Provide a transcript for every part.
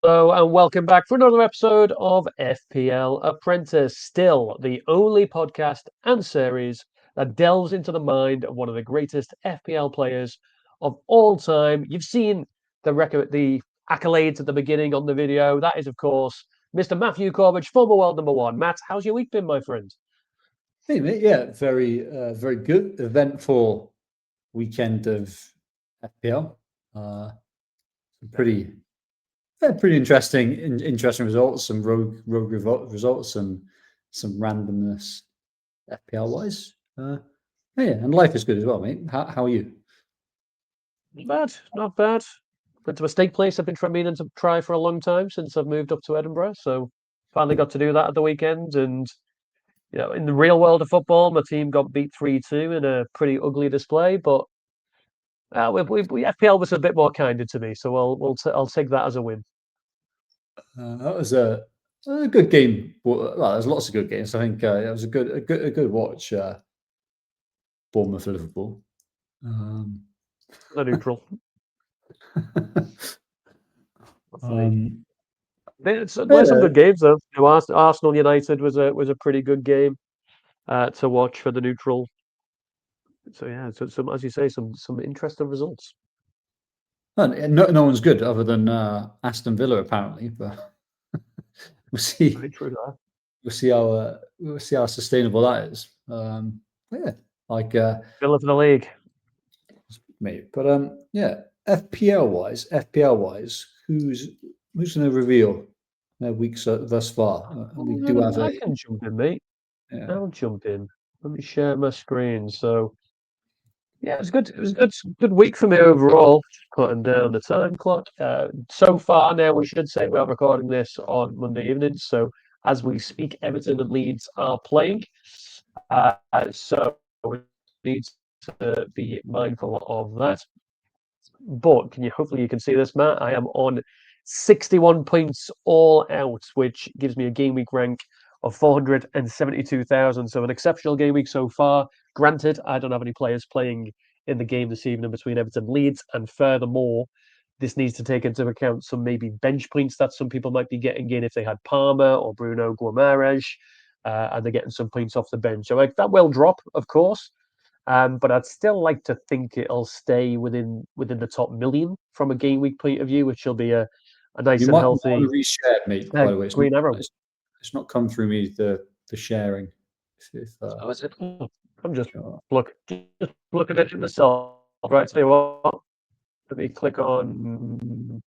Hello and welcome back for another episode of FPL Apprentice, still the only podcast and series that delves into the mind of one of the greatest FPL players of all time. You've seen the accolades at the beginning on the video. That is, of course, Mr. Matthew Corbridge, former world number one. Matt, how's your week been, my friend? Hey, mate. Yeah, very good. Eventful weekend of FPL. Pretty interesting results. Some rogue results and some randomness FPL wise. Yeah, and life is good as well, mate. How are you? Not bad. Went to a steak place I've been meaning to try for a long time since I've moved up to Edinburgh. So finally got to do that at the weekend. And in the real world of football, my team got beat 3-2 in a pretty ugly display. But FPL was a bit more kinder to me, so I'll take that as a win. That was a good game. Well, there's lots of good games. I think it was a good watch. Bournemouth Liverpool. The neutral. There's some good games though. Arsenal United was a pretty good game to watch for the neutral. So yeah, some as you say, some interesting results. No one's good other than Aston Villa apparently, but we'll see. Very true that. We'll see how sustainable that is. Yeah, like Villa for the league, mate. But yeah, FPL wise, who's going to reveal their weeks thus far? We do have I can jump in, mate. Yeah. I'll jump in. Let me share my screen. So yeah, it was good. It was a good week for me overall. Just putting down the time clock. So far now, we should say we are recording this on Monday evening. So as we speak, Everton and Leeds are playing. So we need to be mindful of that. But hopefully you can see this, Matt. I am on 61 points all out, which gives me a game week rank of 472,000. So an exceptional game week so far. Granted, I don't have any players playing in the game this evening between Everton and Leeds. And furthermore, this needs to take into account some maybe bench points that some people might be getting in if they had Palmer or Bruno Guimaraes, and they're getting some points off the bench. So that will drop, of course. But I'd still like to think it'll stay within the top million from a game week point of view, which will be a nice and healthy. You might reshared, mate. By the way, green arrow. It's not come through me the sharing. Oh, is it? I'm just looking at it myself. Right, tell you what. Let me click on.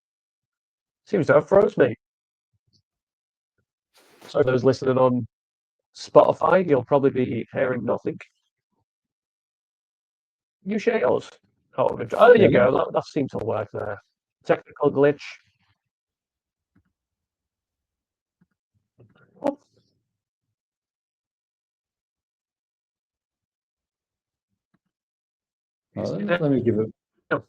Seems to have froze me. So those listening on Spotify, you'll probably be hearing nothing. You share yours. Oh, there you go. That seems to work there. Technical glitch. Let me give it.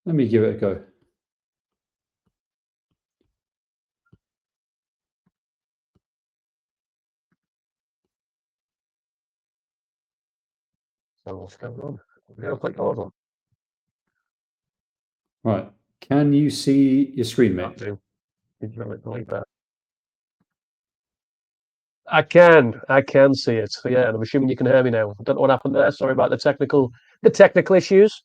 Let me give it a go. So what's going on? We'll click on. Right. Can you see your screen, mate? I can see it. So yeah, and I'm assuming you can hear me now. I don't know what happened there. Sorry about the technical issues.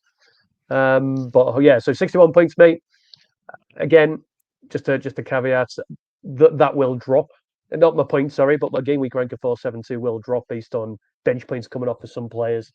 But yeah, so 61 points, mate. Again, just a caveat that will drop. Not my point, sorry, but my game week rank of 472 will drop based on bench points coming off for some players,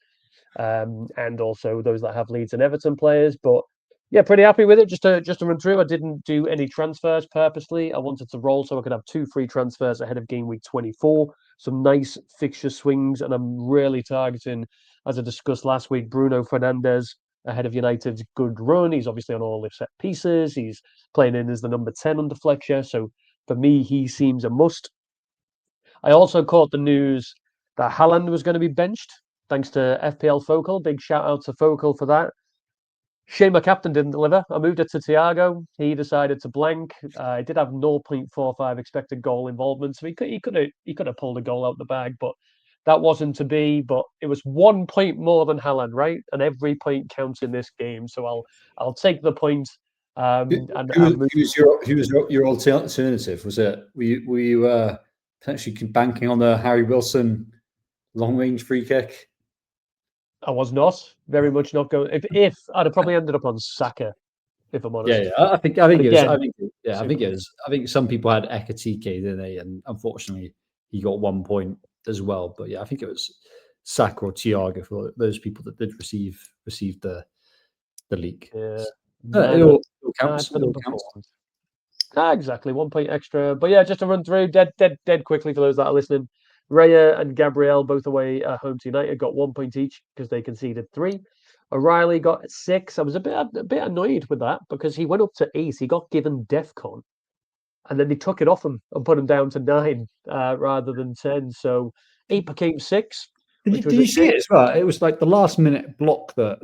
and also those that have Leeds and Everton players. But yeah, pretty happy with it. Just to run through, I didn't do any transfers purposely. I wanted to roll so I could have 2 free transfers ahead of game week 24. Some nice fixture swings, and I'm really targeting, as I discussed last week, Bruno Fernandes ahead of United's good run. He's obviously on all the set pieces. He's playing in as the number 10 under Fletcher. So for me, he seems a must. I also caught the news that Haaland was going to be benched, thanks to FPL Focal. Big shout out to Focal for that. Shame my captain didn't deliver. I moved it to Thiago. He decided to blank. I did have 0.45 expected goal involvement, so he could have pulled a goal out the bag, but that wasn't to be. But it was 1 point more than Haaland, right? And every point counts in this game, so I'll take the point And Who was your alternative? Was it were you potentially banking on the Harry Wilson long range free kick? I was not very much not going. If I'd have probably ended up on Saka, if I'm honest. Yeah. I think it was. Again, I think it was. I think some people had Ekatike, didn't they? And unfortunately, he got 1 point as well. But yeah, I think it was Saka or Thiago for those people that did receive the league. Yeah, It all counts. for them beforehand. Exactly, 1 point extra. But yeah, just to run through dead quickly for those that are listening. Raya and Gabriel, both away at home to United, got 1 point each because they conceded 3. O'Reilly got 6. I was a bit annoyed with that because he went up to 8. He got given DEFCON, and then they took it off him and put him down to 9 rather than 10. So 8 became 6. Did you see it as well? It was like the last minute block that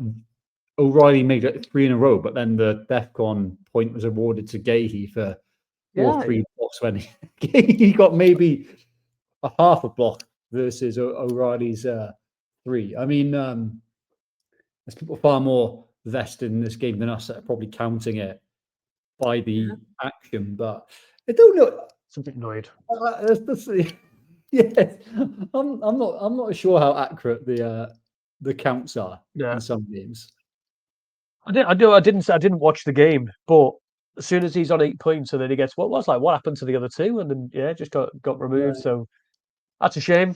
O'Reilly made it 3 in a row, but then the DEFCON point was awarded to Gahey for all 3 blocks when he got maybe a half a block versus O'Reilly's 3. I mean, there's people far more vested in this game than us that are probably counting it by the action, but I don't know. It's a bit annoyed. Yeah, I'm not sure how accurate the counts are in some games. I didn't watch the game, but as soon as he's on 8 points and then he gets what happened to the other 2, and then just got removed. So that's a shame.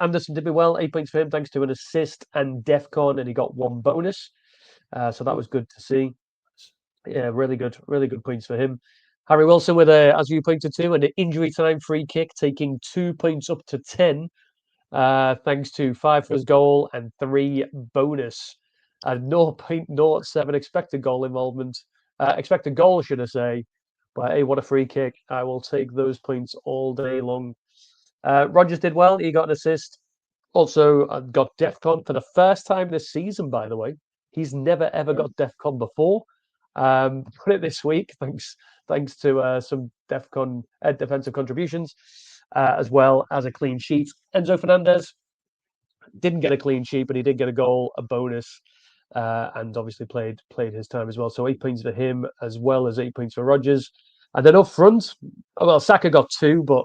Anderson did me well, 8 points for him thanks to an assist and DEFCON, and he got 1 bonus. So that was good to see. Yeah, really good points for him. Harry Wilson with as you pointed to, an injury time free kick, taking 2 points up to 10, thanks to 5 for his goal and 3 bonus. 0.07 expected goal involvement. Expected goal, should I say. But hey, what a free kick. I will take those points all day long. Rogers did well. He got an assist. Also got DEFCON for the first time this season, by the way. He's never, ever got DEFCON before. Put it this week, thanks to some DEFCON defensive contributions, as well as a clean sheet. Enzo Fernandes didn't get a clean sheet, but he did get a goal, a bonus, and obviously played his time as well. So 8 points for him, as well as 8 points for Rogers. And then up front, well, Saka got 2, but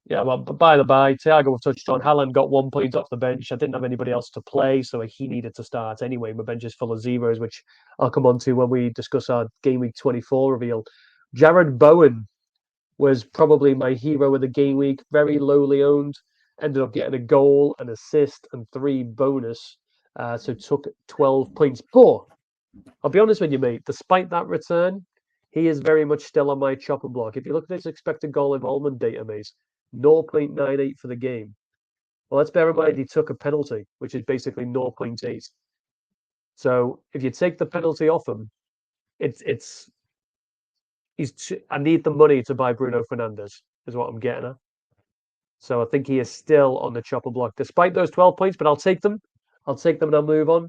yeah, well, by the by, Thiago we've touched on. Haaland got 1 point off the bench. I didn't have anybody else to play, so he needed to start anyway. My bench is full of zeros, which I'll come on to when we discuss our Game Week 24 reveal. Jared Bowen was probably my hero of the game week. Very lowly owned. Ended up getting a goal, an assist, and 3 bonus. So took 12 points. But I'll be honest with you, mate. Despite that return, he is very much still on my chopping block. If you look at his expected goal involvement data, mate, 0.98 for the game. Well, let's bear in mind he took a penalty, which is basically 0.8. So if you take the penalty off him, I need the money to buy Bruno Fernandes, is what I'm getting at. So I think he is still on the chopper block, despite those 12 points, but I'll take them. And I'll move on.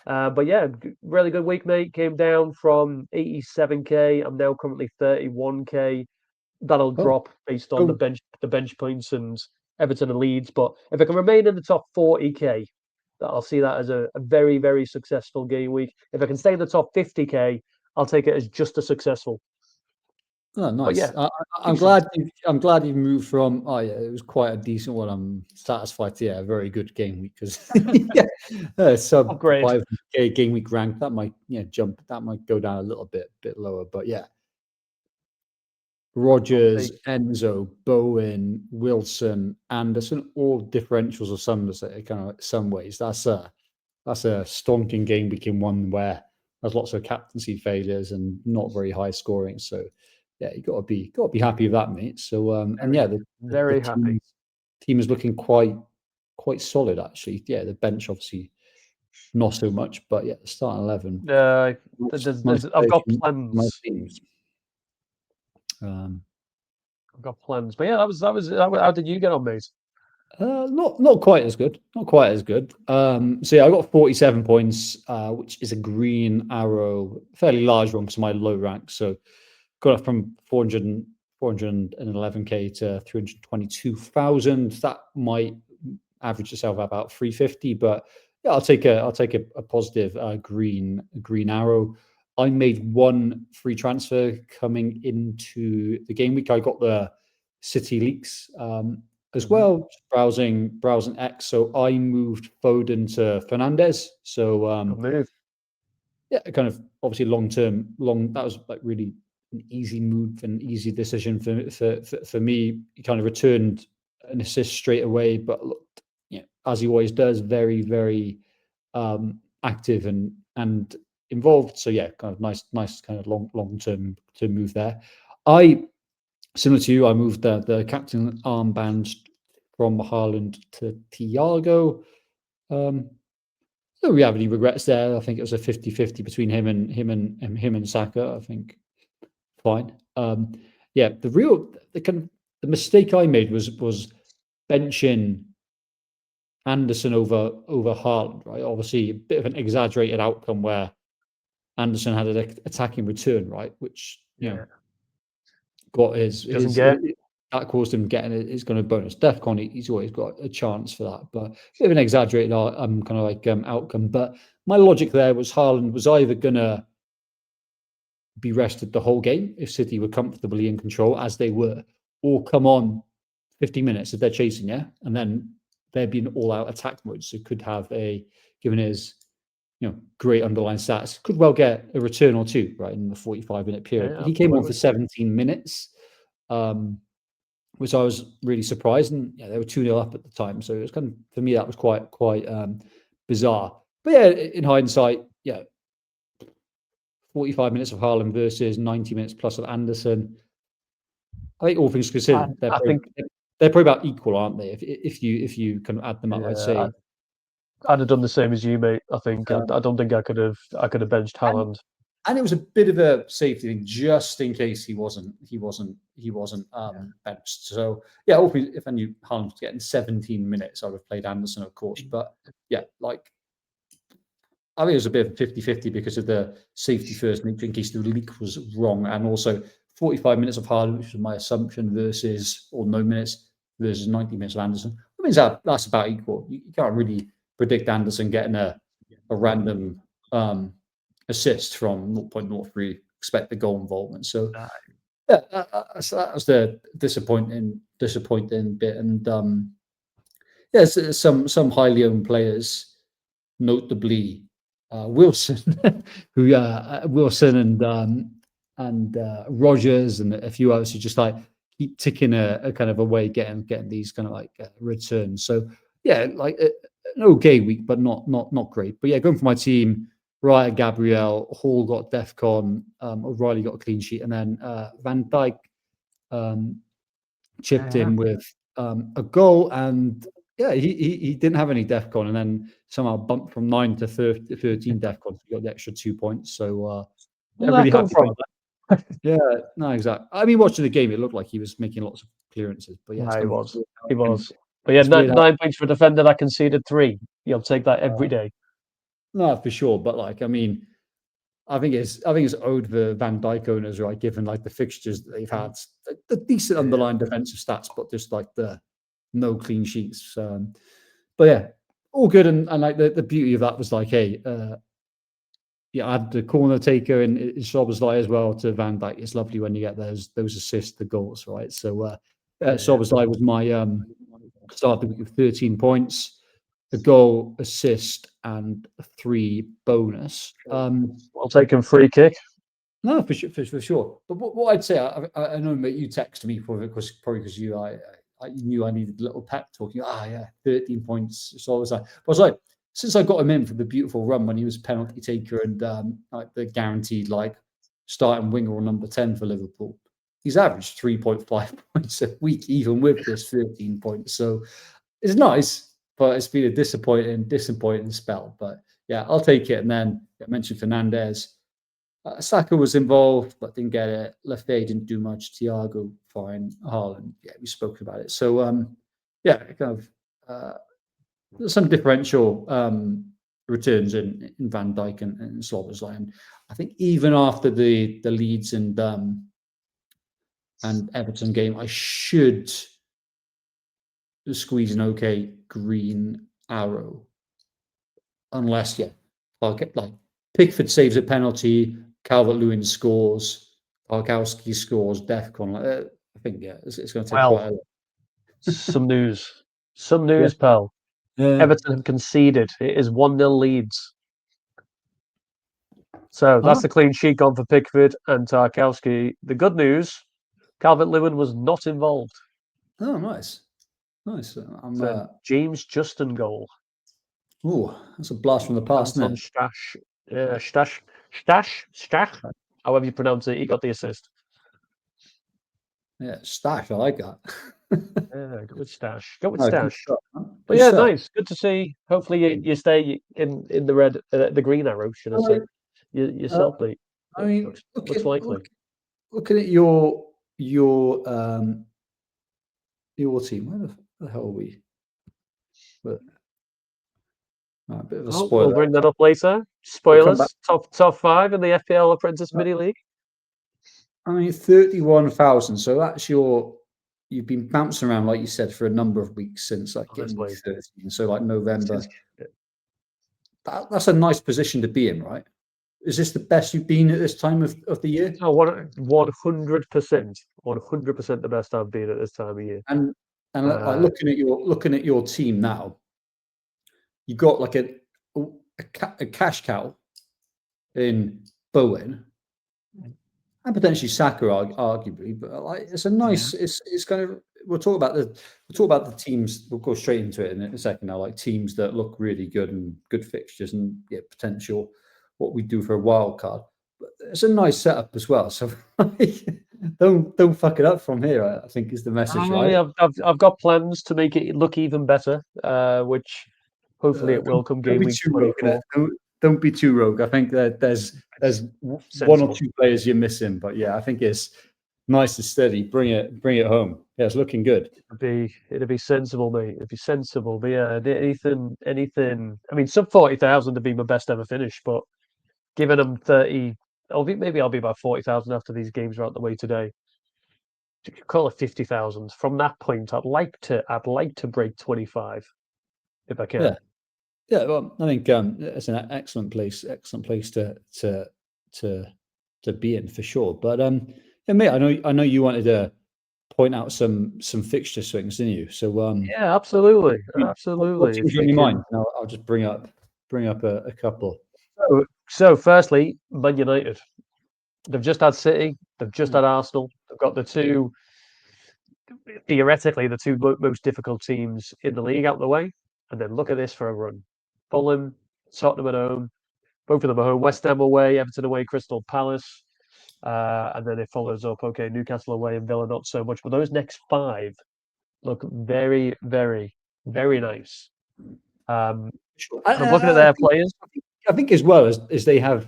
But yeah, really good week, mate. Came down from 87k. I'm now currently 31k. That'll drop based on the bench points and Everton and Leeds. But if I can remain in the top 40k, I'll see that as a very, very successful game week. If I can stay in the top 50k, I'll take it as just as successful. Oh, nice. Yeah, I'm glad you moved from. Oh yeah, it was quite a decent one. I'm satisfied. Yeah, a very good game week because sub 5k game week rank that might jump. That might go down a little bit lower. But yeah, Rogers, Enzo, Bowen, Wilson, Anderson, all differentials of some ways. That's a stonking game week in one where there's lots of captaincy failures and not very high scoring. So yeah, you got to be happy with that, mate. So very happy. Team is looking quite solid actually. Yeah, the bench obviously not so much, but yeah, the starting 11. I've got plans. I've got plans, but yeah, that was. How did you get on, mate? Not quite as good. Not quite as good. So yeah, I got 47 points, which is a green arrow, fairly large one because of my low rank. So got up from 411k to 322,000. That might average itself at about 350, but yeah, I'll take a positive green arrow. I made one free transfer coming into the game week. I got the City leaks as well, browsing X. So I moved Foden to Fernandes. So move. yeah, kind of obviously that was like really an easy move and easy decision for me. He kind of returned an assist straight away, but looked, as he always does, very, very active and involved. So yeah, kind of nice kind of long term move there. Similar to you, I moved the captain armband from Haaland to Thiago. Don't really have any regrets there. I think it was a 50-50 between him and Saka. I think fine. Yeah, the mistake I made was benching Anderson over Haaland, right? Obviously, a bit of an exaggerated outcome where Anderson had an attacking return, right? Which got that caused him getting his kind of bonus. DEFCON, he's always got a chance for that, but a bit of an exaggerated kind of like outcome. But my logic there was Haaland was either gonna be rested the whole game if City were comfortably in control as they were, or come on 50 minutes if they're chasing, and then there'd be an all-out attack mode. So could have given his great underlying stats, could well get a return or two, right, in the 45-minute period. He came on for 17 minutes, which I was really surprised. And they were 2-0 up at the time. So it was kind of, for me, that was quite bizarre. But yeah, in hindsight, 45 minutes of Haaland versus 90 minutes plus of Anderson. I think all things considered, they're probably about equal, aren't they? If you kind of add them up, I'd say. I'd have done the same as you, mate. I think I don't think I could have benched Haaland. And it was a bit of a safety thing, just in case he wasn't benched. So yeah, if I knew Haaland was getting 17 minutes, I would have played Anderson, of course. But yeah, like I think it was a bit of 50-50 because of the safety first nature in case the leak was wrong, and also 45 minutes of Haaland, which was my assumption, or no minutes versus 90 minutes of Anderson. I mean, that's about equal. You can't really predict Anderson getting a random assist from 0.03 expected goal involvement. So yeah, that was the disappointing bit. And some highly owned players, notably Wilson, Wilson and Rogers and a few others who just like keep ticking a kind of away, getting these kind of like returns. So yeah, like an okay week, but not great. But yeah, going for my team. Raya, Gabriel, Hall got DEFCON, O'Reilly got a clean sheet, and then Van Dijk chipped in with a goal, and he didn't have any DEFCON, and then somehow bumped from 9 to 13 DEFCON. He got the extra 2 points. So really happy about that. Yeah, no, exactly. I mean, watching the game, it looked like he was making lots of clearances, but yeah, he was. But yeah, 9 points for a defender that conceded 3. You'll take that every day. No, for sure. But like, I mean, I think it's owed the Van Dijk owners, right? Given like the fixtures that they've had, the decent underlying defensive stats, but just like the no clean sheets. But yeah, all good. And like the beauty of that was like, hey, I had the corner taker in Szoboszlai as well to Van Dijk. It's lovely when you get those assists, the goals, right? So Szoboszlai was my start the week with 13 points. A goal, assist, and 3 bonus. I'll take him free kick. No, for sure. But what I'd say, I know, mate, you texted me probably because you, I knew I needed a little pep talking. 13 points. So I was like, since I got him in for the beautiful run when he was penalty taker and like the guaranteed like starting winger or number 10 for Liverpool, he's averaged 3.5 points a week, even with this 13 points. So it's nice. But it's been a disappointing spell. But yeah, I'll take it. And then I mentioned Fernandes. Saka was involved, but didn't get it. Lefebvre didn't do much. Thiago, fine. Haaland, we spoke about it. So kind of some differential returns in Van Dijk and Szoboszlai. And I think even after the Leeds and Everton game, I should squeeze an okay green arrow, unless I'll get like Pickford saves a penalty, Calvert-Lewin scores, Tarkowski scores, Defcon. I think it's going to take quite a lot. Some news, pal. Everton have conceded. It is 1-0 leads. So that's the clean sheet gone for Pickford and Tarkowski. The good news, Calvert-Lewin was not involved. Oh, nice. James Justin goal. Oh, that's a blast from the past, isn't it? Stash. However you pronounce it, he got the assist. Yeah, Stash. I like that. Yeah, go with Stash. But Good yeah, stuff. nice. Good to see. Hopefully you stay in the red, the green arrow, should I say? Yourself, mate. I mean, looks likely. Looking at your team, where the hell are we? But a bit of a spoiler. We'll bring that up later. Spoilers. Top 5 in the FPL Apprentice MiniLeague. I mean, 31,000. So that's you've been bouncing around, like you said, for a number of weeks since getting 13. So November. That's a nice position to be in, right? Is this the best you've been at this time of the year? Oh, 100%. 100% the best I've been at this time of year. And looking at your team now, you got like a cash cow in Bowen and potentially Saka, arguably, but it's a nice. It's kind of we'll talk about the teams. We'll go straight into it in a second now. Like teams that look really good and good fixtures and potential what we do for a wild card. But it's a nice setup as well. So don't fuck it up from here. I think is the message, right? I've got plans to make it look even better, which hopefully it will come game week 24. Don't be too rogue. I think that there's one or two players you're missing, but I think it's nice and steady. Bring it home. Yeah, it's looking good. It'd be sensible, mate. It'd be sensible. But yeah, anything. I mean, sub 40,000 to be my best ever finish, but giving them 30, maybe I'll be about 40,000 after these games are out the way today. Call it 50,000. From that point, I'd like to break 25 if I can. Yeah, well, I think it's an excellent place to be in for sure. But mate, I know you wanted to point out some fixture swings, didn't you? So yeah, absolutely. What teams are in your mind? I'll just bring up a couple. So firstly, Man United. They've just had City. They've just had Arsenal. They've got theoretically the two most difficult teams in the league out of the way. And then look at this for a run. Fulham, Tottenham at home. Both of them are home. West Ham away, Everton away, Crystal Palace. And then it follows up, Newcastle away and Villa not so much. But those next 5 look very, very, very nice. I'm looking at their players. I think as well as they have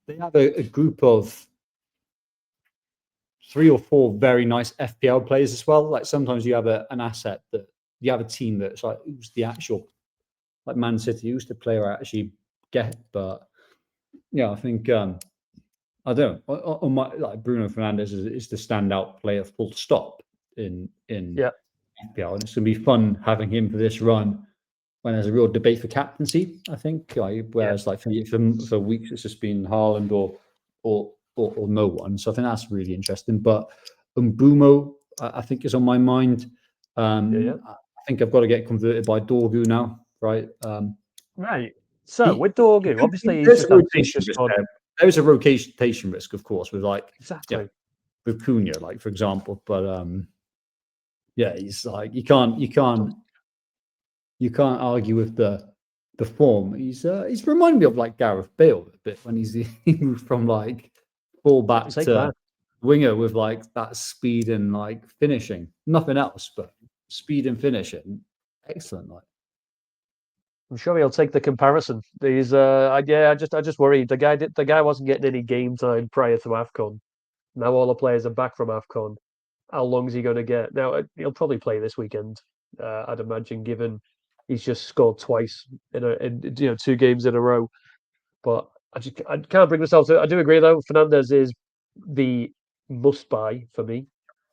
a group of 3 or 4 very nice FPL players as well. Like sometimes you have an asset that you have a team that's like who's the actual like Man City, who's the player I actually get. But I think I don't know. On my Bruno Fernandes is the standout player full stop in FPL, and it's gonna be fun having him for this run when there's a real debate for captaincy. I think whereas for weeks it's just been Haaland or no one. So I think that's really interesting. But Mbumo, I think is on my mind. I think I've got to get converted by Dorgu now, right? Right. So with Dorgu, obviously he's just there's a rotation risk, of course, with exactly with Cunha, for example. But he's like you can't argue with the form. He's reminding me of Gareth Bale a bit when he moved from fullback to winger with that speed and finishing. Nothing else but speed and finishing. Excellent. I'm sure he'll take the comparison. He's I just worried. The guy wasn't getting any game time prior to AFCON. Now all the players are back from AFCON. How long is he going to get? Now he'll probably play this weekend. I'd imagine, given he's just scored twice in 2 games in a row. But I can't bring myself to. I do agree though. Fernandes is the must buy for me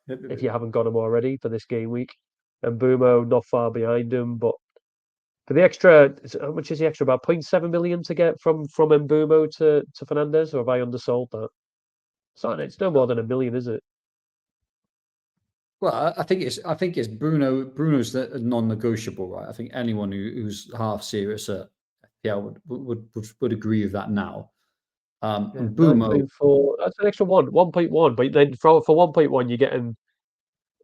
if you haven't got him already for this game week. And Mbumo not far behind him, but For the extra, how much is the extra? About 0.7 million to get from Mbumo to Fernandes, or have I undersold that? It's no more than $1 million, is it? Well, I think it's Bruno. Bruno's the non-negotiable, right? I think anyone who's half serious at FPL would agree with that now. And Mbumo, that's an extra 1.1. But then for 1.1, you're getting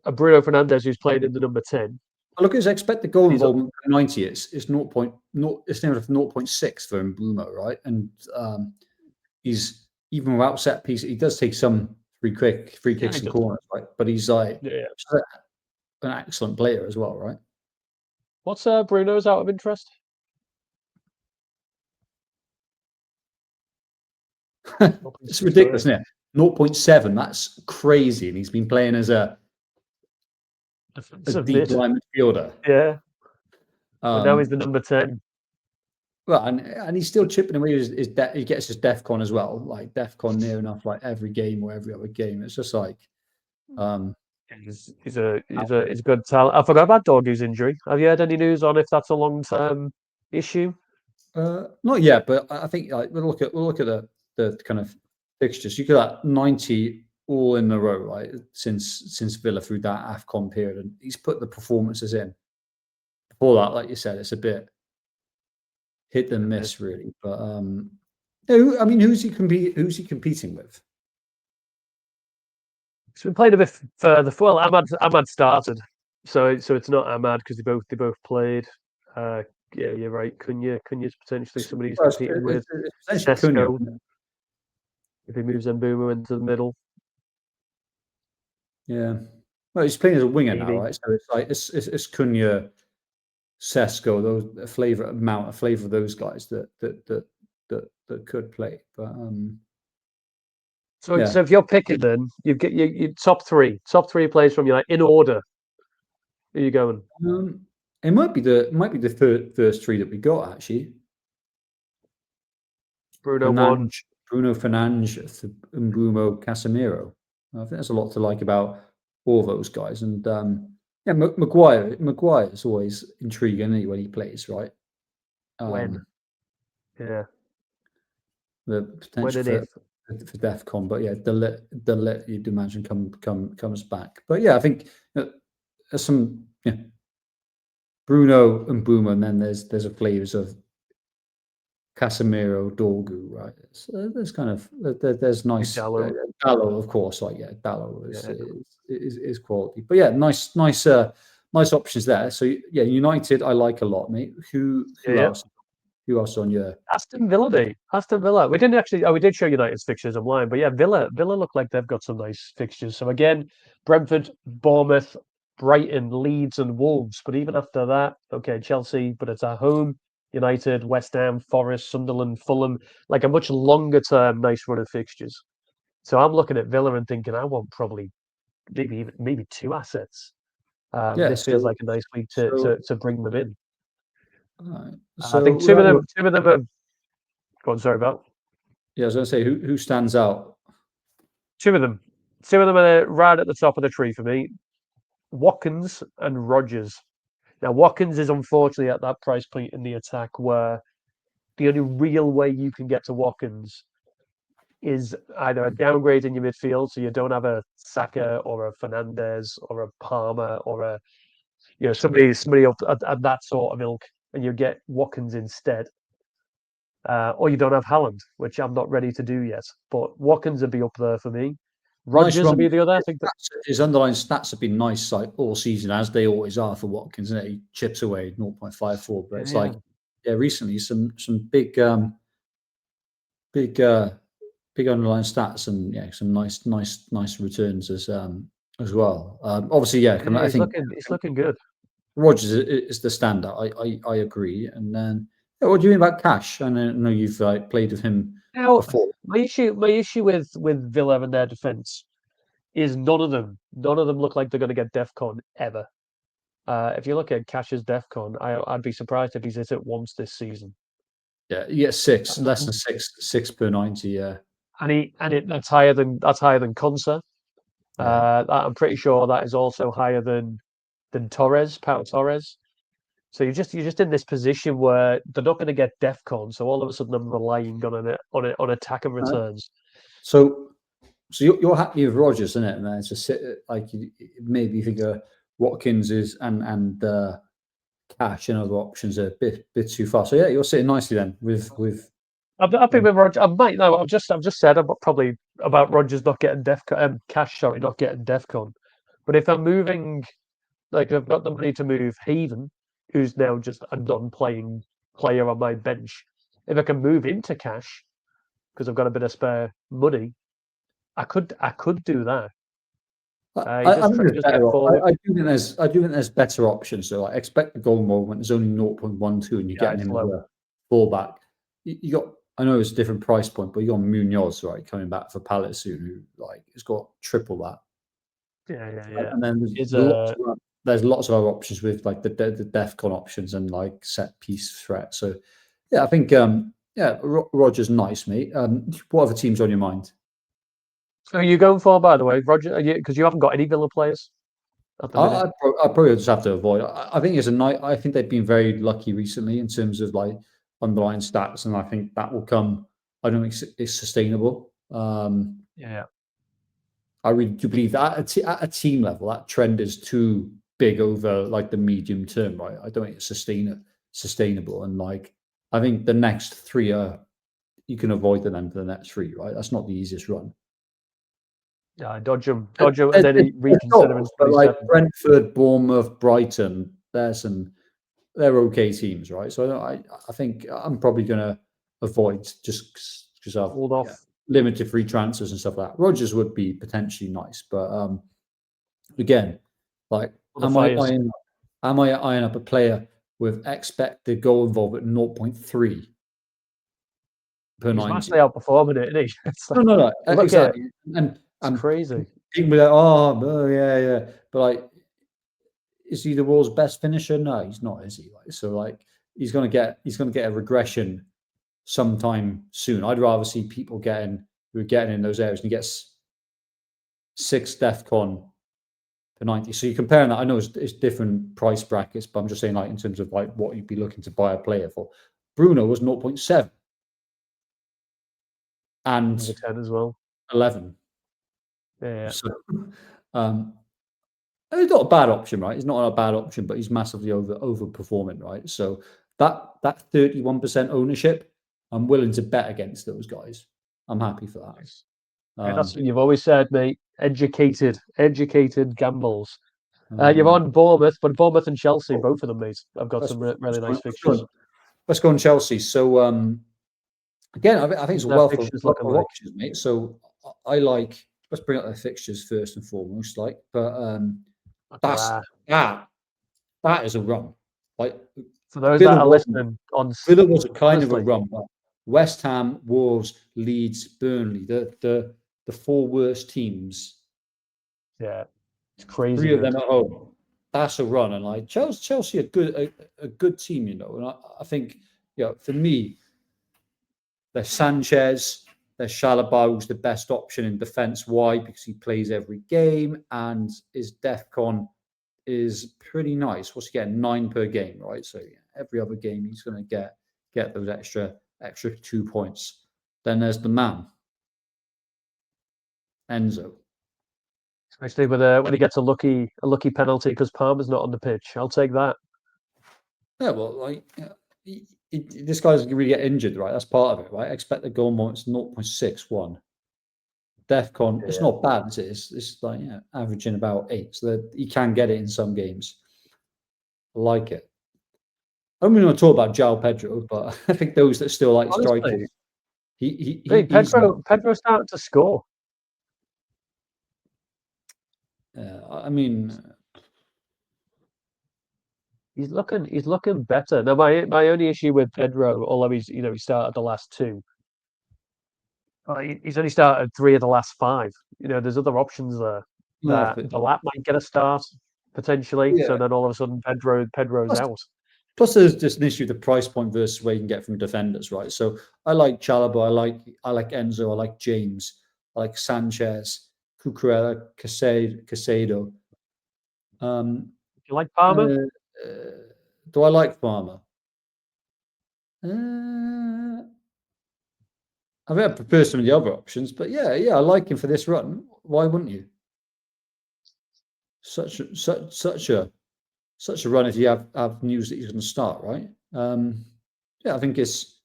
a Bruno Fernandes who's playing in the number 10. Look at his expected goal involvement for 90. It's 0.0. It's near 0.6 for Mbumo, right? And he's even without set piece, he does take some free kicks and corners, right? But he's like an excellent player as well, right? What's Bruno's out of interest? It's ridiculous, isn't it? 0.7. That's crazy, and he's been playing as a deep line midfielder. Yeah. But now he's the number 10. Well, and he's still chipping away he gets his DEFCON as well, like DEFCON near enough like every game or every other game. It's just like he's a good talent. I forgot about Dorgu's injury. Have you heard any news on if that's a long-term issue? Not yet, but I think like we'll look at the kind of fixtures. You got 90 all in a row, right? Since Villa through that AFCON period, and he's put the performances in. Before that, like you said, it's a bit hit and miss, really. But who's he competing with? He's been playing a bit further. Well, Ahmad started, so it's not Ahmad because they both played. Yeah, you're right. Cunha's potentially somebody who's competing with Sesko if he moves Mbumo into the middle. Yeah, well, he's playing as a winger now, right? So it's like it's Cunha, Sesko, those a flavor of those guys that could play. But so if you're picking, then you get your top three players from you in order. Who are you going? It might be the first three that we got actually. Bruno one, Bruno Fernandes, Mbumo, Casemiro. I think there's a lot to like about all those guys, and Maguire is always intriguing when he plays, right? Yeah, the potential for DEFCON, but yeah, the lit you'd imagine comes back. But yeah, I think there's some Bruno and Mbumo, and then there's a flavors of Casemiro, Dorgu, right? So there's kind of there's nice Dallo, of course. Like Dallo is quality, but yeah, nice options there. So yeah, United I like a lot, mate. Who else? Who else on your Aston Villa? We didn't actually. We did show United's fixtures online, but yeah, Villa look like they've got some nice fixtures. So again, Brentford, Bournemouth, Brighton, Leeds, and Wolves. But even after that, okay, Chelsea, but it's at home. United, West Ham, Forest, Sunderland, Fulham, like a much longer term nice run of fixtures. So I'm looking at Villa and thinking I want probably maybe two assets. This feels like a nice week to bring them in. Right. So I think two of them are. Go on, sorry about. Yeah, I was going to say who stands out. Two of them are right at the top of the tree for me. Watkins and Rodgers. Now, Watkins is unfortunately at that price point in the attack where the only real way you can get to Watkins is either a downgrade in your midfield, so you don't have a Saka or a Fernandes or a Palmer or a somebody up at that sort of ilk, and you get Watkins instead. Or you don't have Haaland, which I'm not ready to do yet. But Watkins would be up there for me. Rodgers would be the other. I think his underlying stats have been nice like all season, as they always are for Watkins. Isn't it? He chips away 0.54, but it's recently some big underlying stats and some nice returns as well. Obviously, I think he's looking good. Rodgers is the standout. I agree. And then what do you mean about Cash? I know you've played with him before. My issue with Villa and their defense is none of them look like they're going to get DEFCON ever. If you look at Cash's DEFCON, I'd be surprised if he's hit it once this season. Yeah, you get less than six per 90. Yeah, that's higher than Konsa. I'm pretty sure that is also higher than Torres, Pau Torres. So you're just in this position where they're not going to get DEFCON, so all of a sudden I'm relying on attack and returns. So you're happy with Rodgers, isn't it? And then it's just maybe you think Watkins is and Cash and other options are a bit too far. So yeah, you're sitting nicely then with. I've been with Rodgers. I might know. I've just said probably about Rodgers not getting DEFCON. Cash, sorry, not getting DEFCON. But if I'm moving, like I've got the money to move Haven, who's now just a non-playing player on my bench. If I can move into Cash because I've got a bit of spare money, I could do that. I do think there's better options. So I expect the goal moment is only 0.12 and you're getting him as a fullback. You got, I know it's a different price point, but you got Munoz, right, coming back for Palace soon, who has got triple that. Yeah. And then there's lots of other options with like the DEFCON options and like set piece threat. So yeah, I think Rodgers nice, mate. What other teams on your mind? So are you going for, by the way, Roger? Because you haven't got any Villa players at the minute. I probably just have to avoid. I think it's a night. I think they've been very lucky recently in terms of like underlying stats, and I think that will come. I don't think it's sustainable. Yeah, I really do believe that at a team level, that trend is too big over like the medium term, right? I don't think it's sustainable, and like I think the next three you can avoid them for the next three, right? That's not the easiest run. Yeah, dodge them, and then reconsider. But like Brentford, Bournemouth, Brighton, they're okay teams, right? So I think I'm probably going to avoid just because I've hold off limited free transfers and stuff like that. Rodgers would be potentially nice, but again, like am I eyeing up a player with expected goal involvement at 0.3 per 90? He's vastly outperforming it, isn't he? It's like, no, exactly. And it's crazy. People be like, yeah. But like, is he the world's best finisher? No, he's not, is he? Like, so like he's gonna get a regression sometime soon. I'd rather see people getting in those areas, and he gets 6 DEFCON per 90. So you're comparing that. I know it's different price brackets, but I'm just saying like in terms of like what you'd be looking to buy a player for. Bruno was 0.7 and 10 as well. 11. Yeah. So, it's not a bad option, right? It's not a bad option, but he's massively overperforming, right? So that 31% ownership, I'm willing to bet against those guys. I'm happy for that. Nice. That's what you've always said, mate. Educated gambles. You're on Bournemouth, but Bournemouth and Chelsea, both of them, mate. I've got some really nice fixtures. Let's go on Chelsea. So again, I think it's a wealth of options, mate. So I like. Let's bring up their fixtures first and foremost. Like, but that is a run. Like for those that are listening, on Villa was a kind of a run. But West Ham, Wolves, Leeds, Burnley, the 4 worst teams. Yeah, it's crazy. 3 of them at home. That's a run, and like Chelsea, a good team, you know. And I think, for me, there's Sanchez, there's Chalobah, who's the best option in defence. Why? Because he plays every game, and his DEFCON is pretty nice. What's he getting? 9 per game, right? So every other game he's going to get those extra 2 points. Then there's the man, Enzo. Especially when he gets a lucky penalty because Palmer's not on the pitch. I'll take that. Yeah, well, like this guy's going to really get injured, right? That's part of it, right? Expected goal moments 0.61. DEFCON, it's not bad, is it? It's like averaging about 8, so that he can get it in some games. I like it. I don't really want to talk about João Pedro, but I think those that still like striking. Pedro's starting to score. I mean, he's looking better. Now, my only issue with Pedro, although he started the last 2, he's only started 3 of the last 5. There's other options there. The lap might get a start potentially. Yeah. So then all of a sudden Pedro's out. Plus, there's just an issue with the price point versus where you can get from defenders, right? So I like Chalobah, I like Enzo, I like James, I like Sanchez, Cucurella, Casado. You like Palmer? Do I like Farmer? I think I prefer some of the other options, but yeah, I like him for this run. Why wouldn't you? Such a run if you have news that he's going to start, right? Yeah, I think there's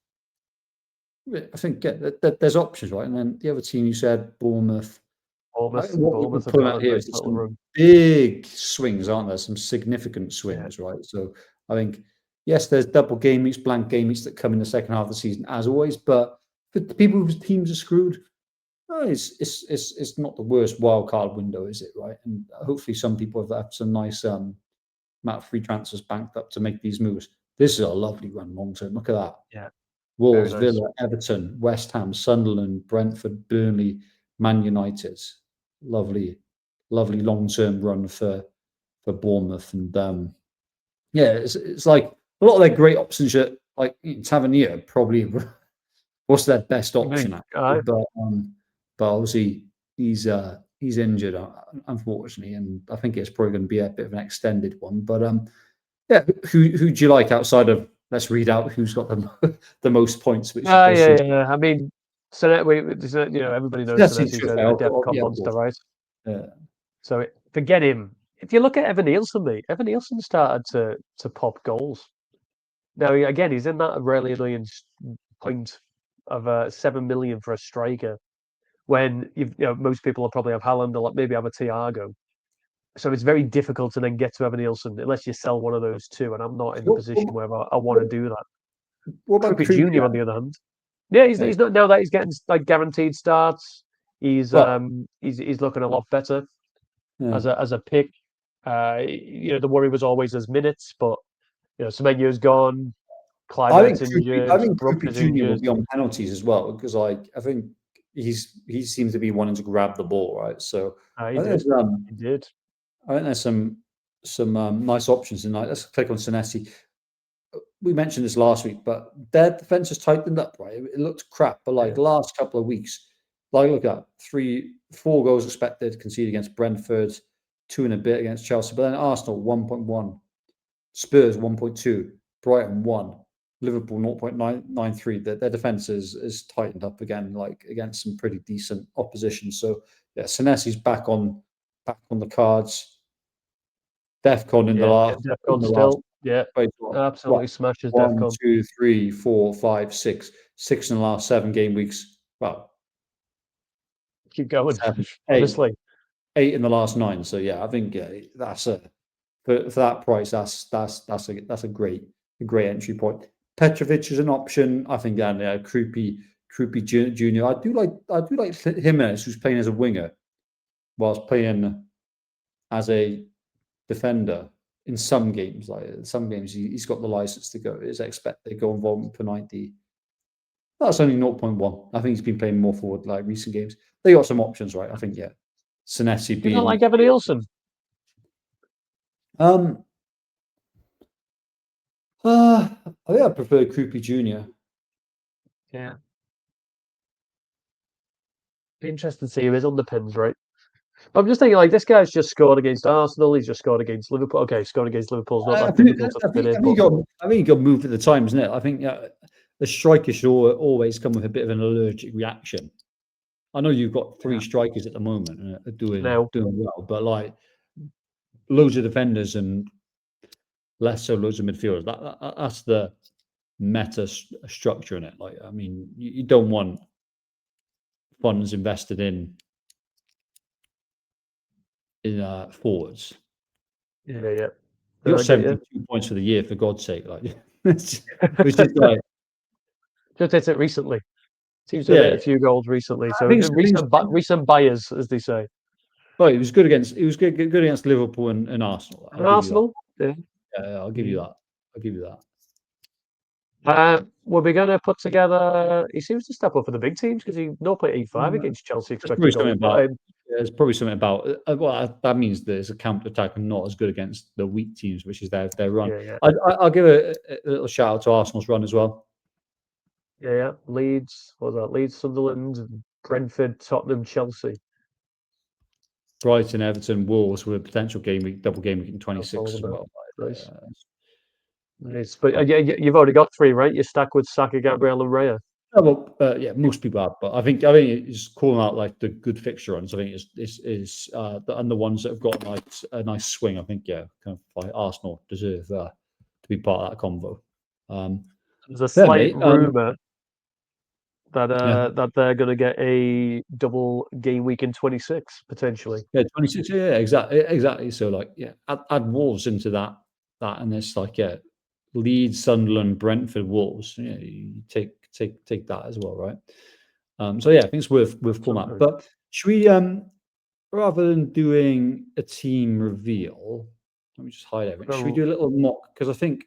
options, right? And then the other team you said, Bournemouth. What we're Bournemouth have pulling got out a here nice is little some run. big swings, aren't there? Some significant swings, right? So I think, yes, there's double game weeks, blank game weeks that come in the second half of the season, as always. But for the people whose teams are screwed, it's not the worst wild card window, is it? Right? And hopefully, some people have some nice amount of free transfers banked up to make these moves. This is a lovely run long term. Look at that. Yeah. Wolves, Very nice. Villa, Everton, West Ham, Sunderland, Brentford, Burnley, Man United. Lovely long-term run for Bournemouth. And yeah, it's like a lot of their great options are like Tavernier probably was their best option actually, but obviously he's injured unfortunately, and I think it's probably going to be a bit of an extended one. But yeah, who do you like outside of? Let's read out who's got the most points. Which yeah. I mean, so everybody knows Senesi's a Defcon monster, right? Yeah. So forget him. If you look at Evan Nielsen, mate, Evan Nielsen started to pop goals. Now again, he's in that really annoying point of 7 million for a striker, when most people will probably have Haaland or maybe have a Thiago. So it's very difficult to then get to Evan Nielsen unless you sell one of those two, and I'm not in the position where I want to do that. What about Trippier Jr. on the other hand? Yeah, he's not, now that he's getting like guaranteed starts. He's looking a lot better as a pick. The worry was always his minutes, but Semenyo's gone. Clivert's injured. I think Brump's Trippier Jr. will injured. be on penalties as well, because I think he seems to be wanting to grab the ball, right? So He did. I think there's some nice options tonight. Let's click on Senesi. We mentioned this last week, but their defense has tightened up, right? It looked crap, but the last couple of weeks, look at 4 goals expected, conceded against Brentford, 2 and a bit against Chelsea, but then Arsenal 1.1, Spurs 1.2, Brighton 1, Liverpool 0.93. Their defense is tightened up again, against some pretty decent opposition. So yeah, Senesi's back on the cards. Defcon in the last. Defcon still. Yeah, absolutely smashes Defcon. 1, 2, 3, 4, 5, 6. 6 in the last 7 game weeks. Well, keep going. Honestly, 8 in the last 9. So yeah, I think that's for that price. That's a great entry point. Petrovic is an option. I think Krupi Jr. I do like Jimenez, who's playing as a winger, whilst playing as a defender in some games. Some games he's got the license to go. It's expected goal involvement per 90. That's only 0.1. I think he's been playing more forward recent games. They got some options, right? I think Senesi being. You don't like Evan Nielsen? I think I prefer Krupi Jr. Yeah. Be interested to see who his underpins, right? I'm just thinking, this guy's just scored against Arsenal. He's just scored against Liverpool. Okay, scored against Liverpool's not that difficult at the minute. I think he got moved at the time, isn't it? I think the striker should always come with a bit of an allergic reaction. I know you've got 3 strikers at the moment and are doing well, but loads of defenders and less so loads of midfielders. That's the meta structure in it. You don't want funds invested in forwards. Yeah. You're 72 points for the year, for God's sake. It's just just hit it recently. Seems to have hit a few goals recently. So recent buyers, as they say. Well, he was good against Liverpool and Arsenal. Arsenal? Yeah, I'll give you that. Were we going to put together? He seems to step up for the big teams because he 0.85 against Chelsea expected goal. There's probably something about that means there's a counter attack and not as good against the weak teams, which is their run. Yeah. I'll give a little shout out to Arsenal's run as well. Yeah. Leeds, Sunderland, Brentford, Tottenham, Chelsea, Brighton, Everton, Wolves with a potential double game week in 26 as well. Nice. Nice. But you've already got 3, right? You're stuck with Saka, Gabriel, and Raya. Oh, well, yeah, most people have, but I think it's calling out like the good fixture runs. I think is and the ones that have got like a nice swing. I think kind of like Arsenal deserve to be part of that convo. There's a slight rumor that yeah. that they're going to get a double game week in 26 potentially. Yeah, 26. Yeah, exactly. So like, yeah, add Wolves into that, and it's like Leeds, Sunderland, Brentford, Wolves. Yeah, you take that as well, right? So yeah, I think it's worth calling that. But should we rather than doing a team reveal, let me just hide everything. Should we do a little mock? Because I think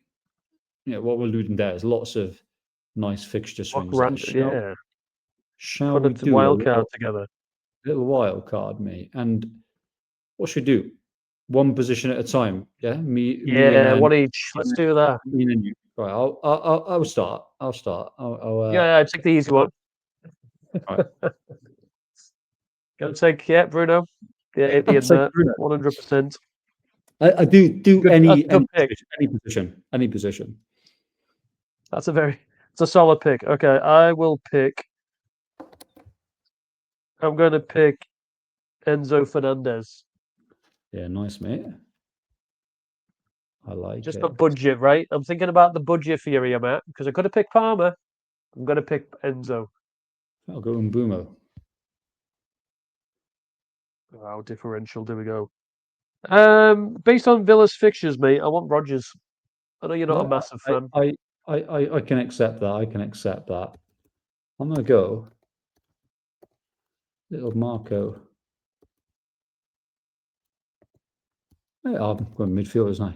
what we're alluding there is lots of nice fixture swings. Shall we do Wildcard together? Little wild card, mate. And what should we do? One position at a time. Yeah, me. One each. Let's do that. Me and you. Right, I'll start. I'll take the easy one. Right. Gonna take Bruno. Yeah, it'd be in there. 100%. I do any position. It's a solid pick. Okay, I will pick. I'm going to pick Enzo Fernandes. Yeah, nice, mate. I like just the budget, right? I'm thinking about the budget for your Matt, because I could have picked Palmer. I'm going to pick Enzo. I'll go Mbumo. How differential do we go? Based on Villa's fixtures, mate, I want Rodgers. I know you're not a massive fan. I can accept that. I can accept that. I'm gonna go little Marco. Yeah, I'm going midfielders now.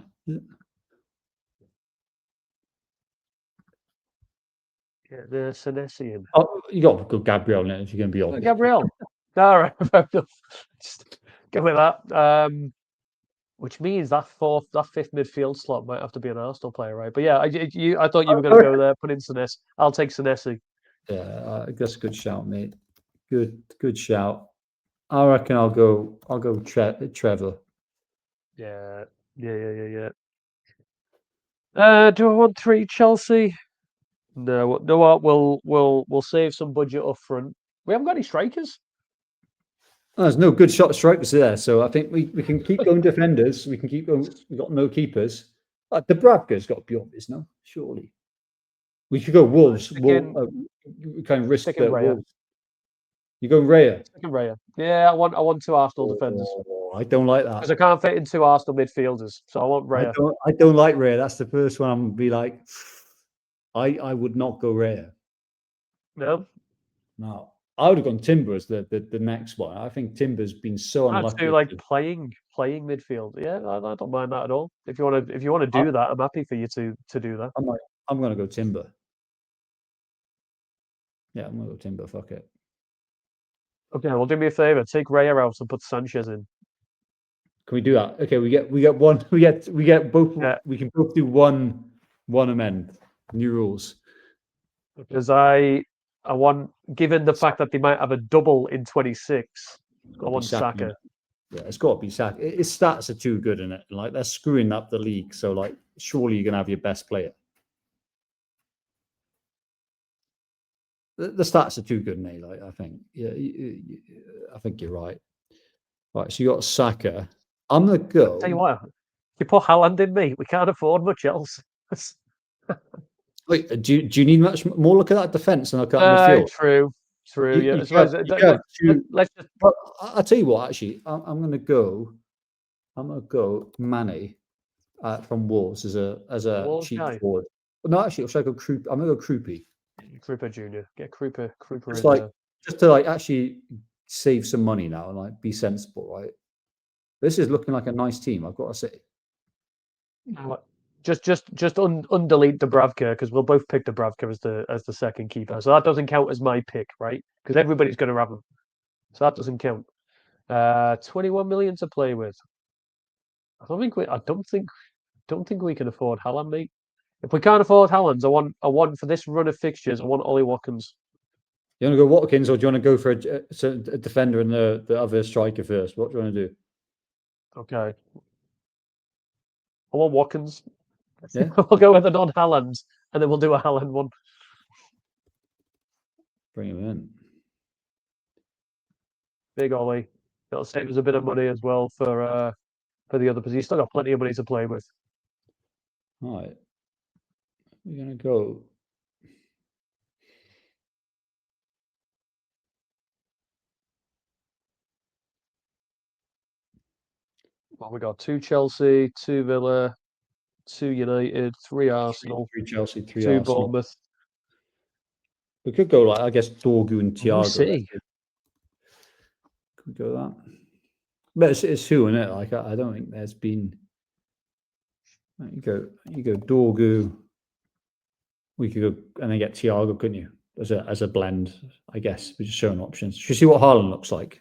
Yeah, the Senesian. Oh, you got to go Gabriel now if you're going to be honest. Gabriel. All right, just go with that. Which means that fifth midfield slot might have to be an Arsenal player, right? But yeah, I thought you were going to go there, put in Senesi. I'll take Senesi. Yeah, that's a good shout, mate. Good shout. I reckon I'll go Trevor. Yeah. Do I want 3 Chelsea? No. No. What? We'll save some budget up front. We haven't got any strikers. Oh, there's no good shot strikers there, so I think we can keep going defenders. We can keep going. We've got no keepers. Dubravka's got to be obvious, no? Surely. We could go Wolves. We kind of risk the Wolves. You go Raya. Raya. Yeah, I want 2 Arsenal defenders. I don't like that because I can't fit in 2 Arsenal midfielders, so I want Raya. I don't like Raya. That's the first one. I'm gonna be like, I would not go Raya. No. I would have gone Timber as the next one. I think Timber's been so unlucky. Like playing midfield. Yeah, I don't mind that at all. If you want to do that, I'm happy for you to do that. I'm going to go Timber. Yeah, I'm going to go Timber. Fuck it. Okay, well, do me a favor. Take Raya out and put Sanchez in. Can we do that? Okay, we get one. We get both. Yeah. We can both do one amend. New rules. Because I want, given the fact that they might have a double in 26, I want Saka. Yeah, it's got to be Saka. His stats are too good in it. Like, they're screwing up the league. So, like, surely you're going to have your best player. The stats are too good, mate. Like, I think. Yeah, I think you're right. Right, so you got Saka. I'm going to go. Tell you what, you put Haaland in, mate. We can't afford much else. Wait, do you need much more? Look at that defense and look at midfield. True. Let's just. I'll tell you what. Actually, I'm going to go. Mane from Wolves as a cheap forward. No, actually, should I go Krupp? I'm going to go Kruppy. Krupa Junior. Get Krupa. It's like just to like actually save some money now and like be sensible, right? This is looking like a nice team. I've got to say. Just undelete Dubravka, because we'll both pick Dubravka as the second keeper. So that doesn't count as my pick, right? Because everybody's going to have him. So that doesn't count. 21 million to play with. I don't think we can afford Haaland, mate. If we can't afford Haaland, I want for this run of fixtures, I want Ollie Watkins. You want to go Watkins, or do you want to go for a defender and the other striker first? What do you want to do? Okay. I want Watkins. Yeah. We'll go with a non-Haaland, and then we'll do a Haaland one. Bring him in. Big Ollie. That'll save us a bit of money as well for the other position. He's still got plenty of money to play with. All right. We're going to go. Well, we got 2 Chelsea, 2 Villa, 2 United, 3 Arsenal, 3 Chelsea, 3 2 Arsenal. Bournemouth. We could go like, I guess, Dorgu and We'll Thiago. see. Could go that. But it's who, isn't it? Like, I don't think there's been. You go Dorgu. We could go and then get Thiago, couldn't you? As a blend, I guess. We're just showing options. Should we see what Haaland looks like?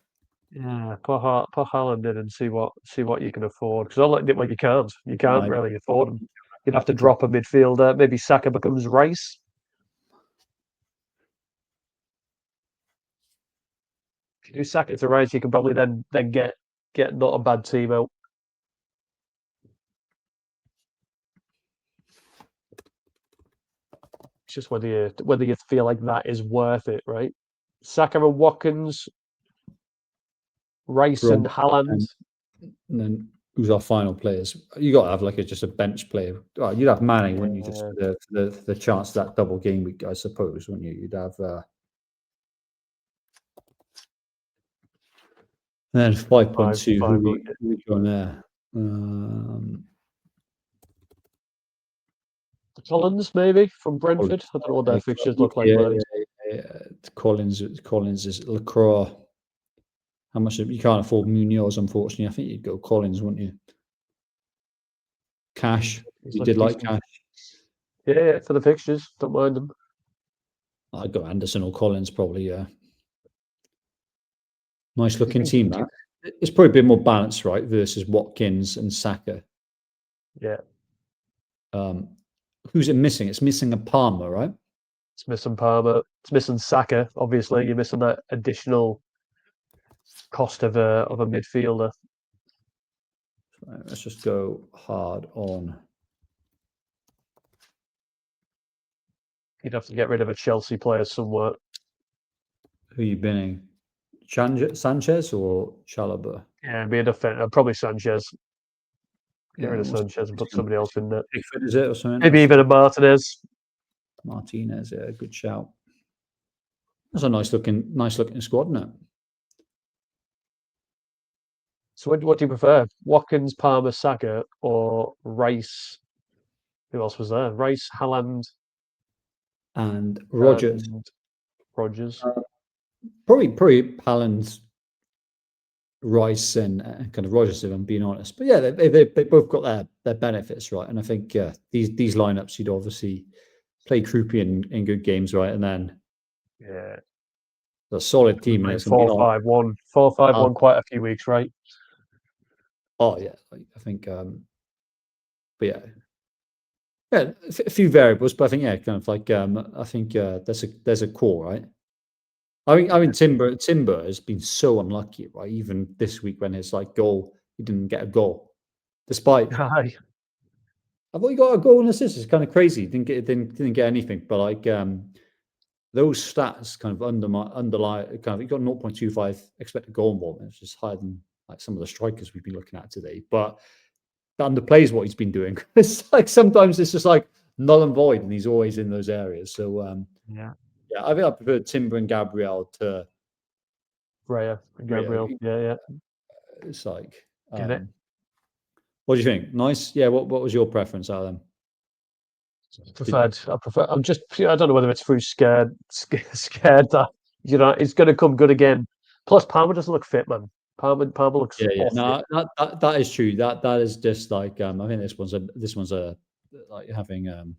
Yeah, put Haaland in and see what you can afford. Because you can't really afford him. You'd have to drop a midfielder. Maybe Saka becomes Rice. If you do Saka to Rice, you can probably then get not a bad team out. It's just whether you feel like that is worth it, right? Saka and Watkins, Rice and Haaland. And then who's our final players? You got to have like just a bench player. Oh, you'd have Manny, wouldn't you? Just for the chance of that double game week, I suppose, wouldn't you? You'd have. And then 5.2. Who we going there? Collins, maybe from Brentford. I don't know what their fixtures look like. Collins is Lacroix. How much you can't afford Munoz, unfortunately. I think you'd go Collins, wouldn't you? Cash. You did like Cash. Yeah, for the fixtures. Don't mind them. I'd go Anderson or Collins, probably, yeah. Nice looking team, that. It's probably a bit more balanced, right? Versus Watkins and Saka. Yeah. Who's it missing? It's missing a Palmer, right? It's missing Palmer. It's missing Saka. Obviously, you're missing that additional cost of a midfielder. Right, let's just go hard on. You'd have to get rid of a Chelsea player somewhere. Who are you binning? Sanchez or Chalobah? Yeah, it'd be a defender. Probably Sanchez. Get rid of Sanchez and put somebody else in there. Pickford, is it, or something? Maybe even a Martinez. Martinez, yeah, good shout. That's a nice looking squad, isn't it? So what do you prefer? Watkins, Palmer, Saka, or Rice? Who else was there? Rice, Haaland, and Rodgers. Probably Haaland, Rice, and kind of Rodgers, if I'm being honest. But yeah, they both got their benefits, right? And I think these lineups, you'd obviously play Kroupy in good games, right? And then a solid team. 4-5-1, 4-5-1, quite a few weeks, right? Oh yeah, I think. But yeah, a few variables, but I think kind of like I think there's a core, right? I mean Timber has been so unlucky, right? Even this week when his goal, he didn't get a goal, despite. I thought he got a goal and assist. It's kind of crazy. Didn't get anything, but those stats kind of underlie kind of he got 0.25 expected goal involvement, which is higher than some of the strikers we've been looking at today, but that underplays what he's been doing. It's sometimes it's just null and void, and he's always in those areas. So yeah, I think I prefer Timber and Gabriel to Raya and Gabriel. Yeah. It's get it. What do you think? Nice. Yeah. What was your preference out of them? I prefer. I don't know whether it's through scared that it's going to come good again. Plus, Palmer doesn't look fit, man. Palmer looks. Yeah. No, that is true. That is just I think this one's a having. And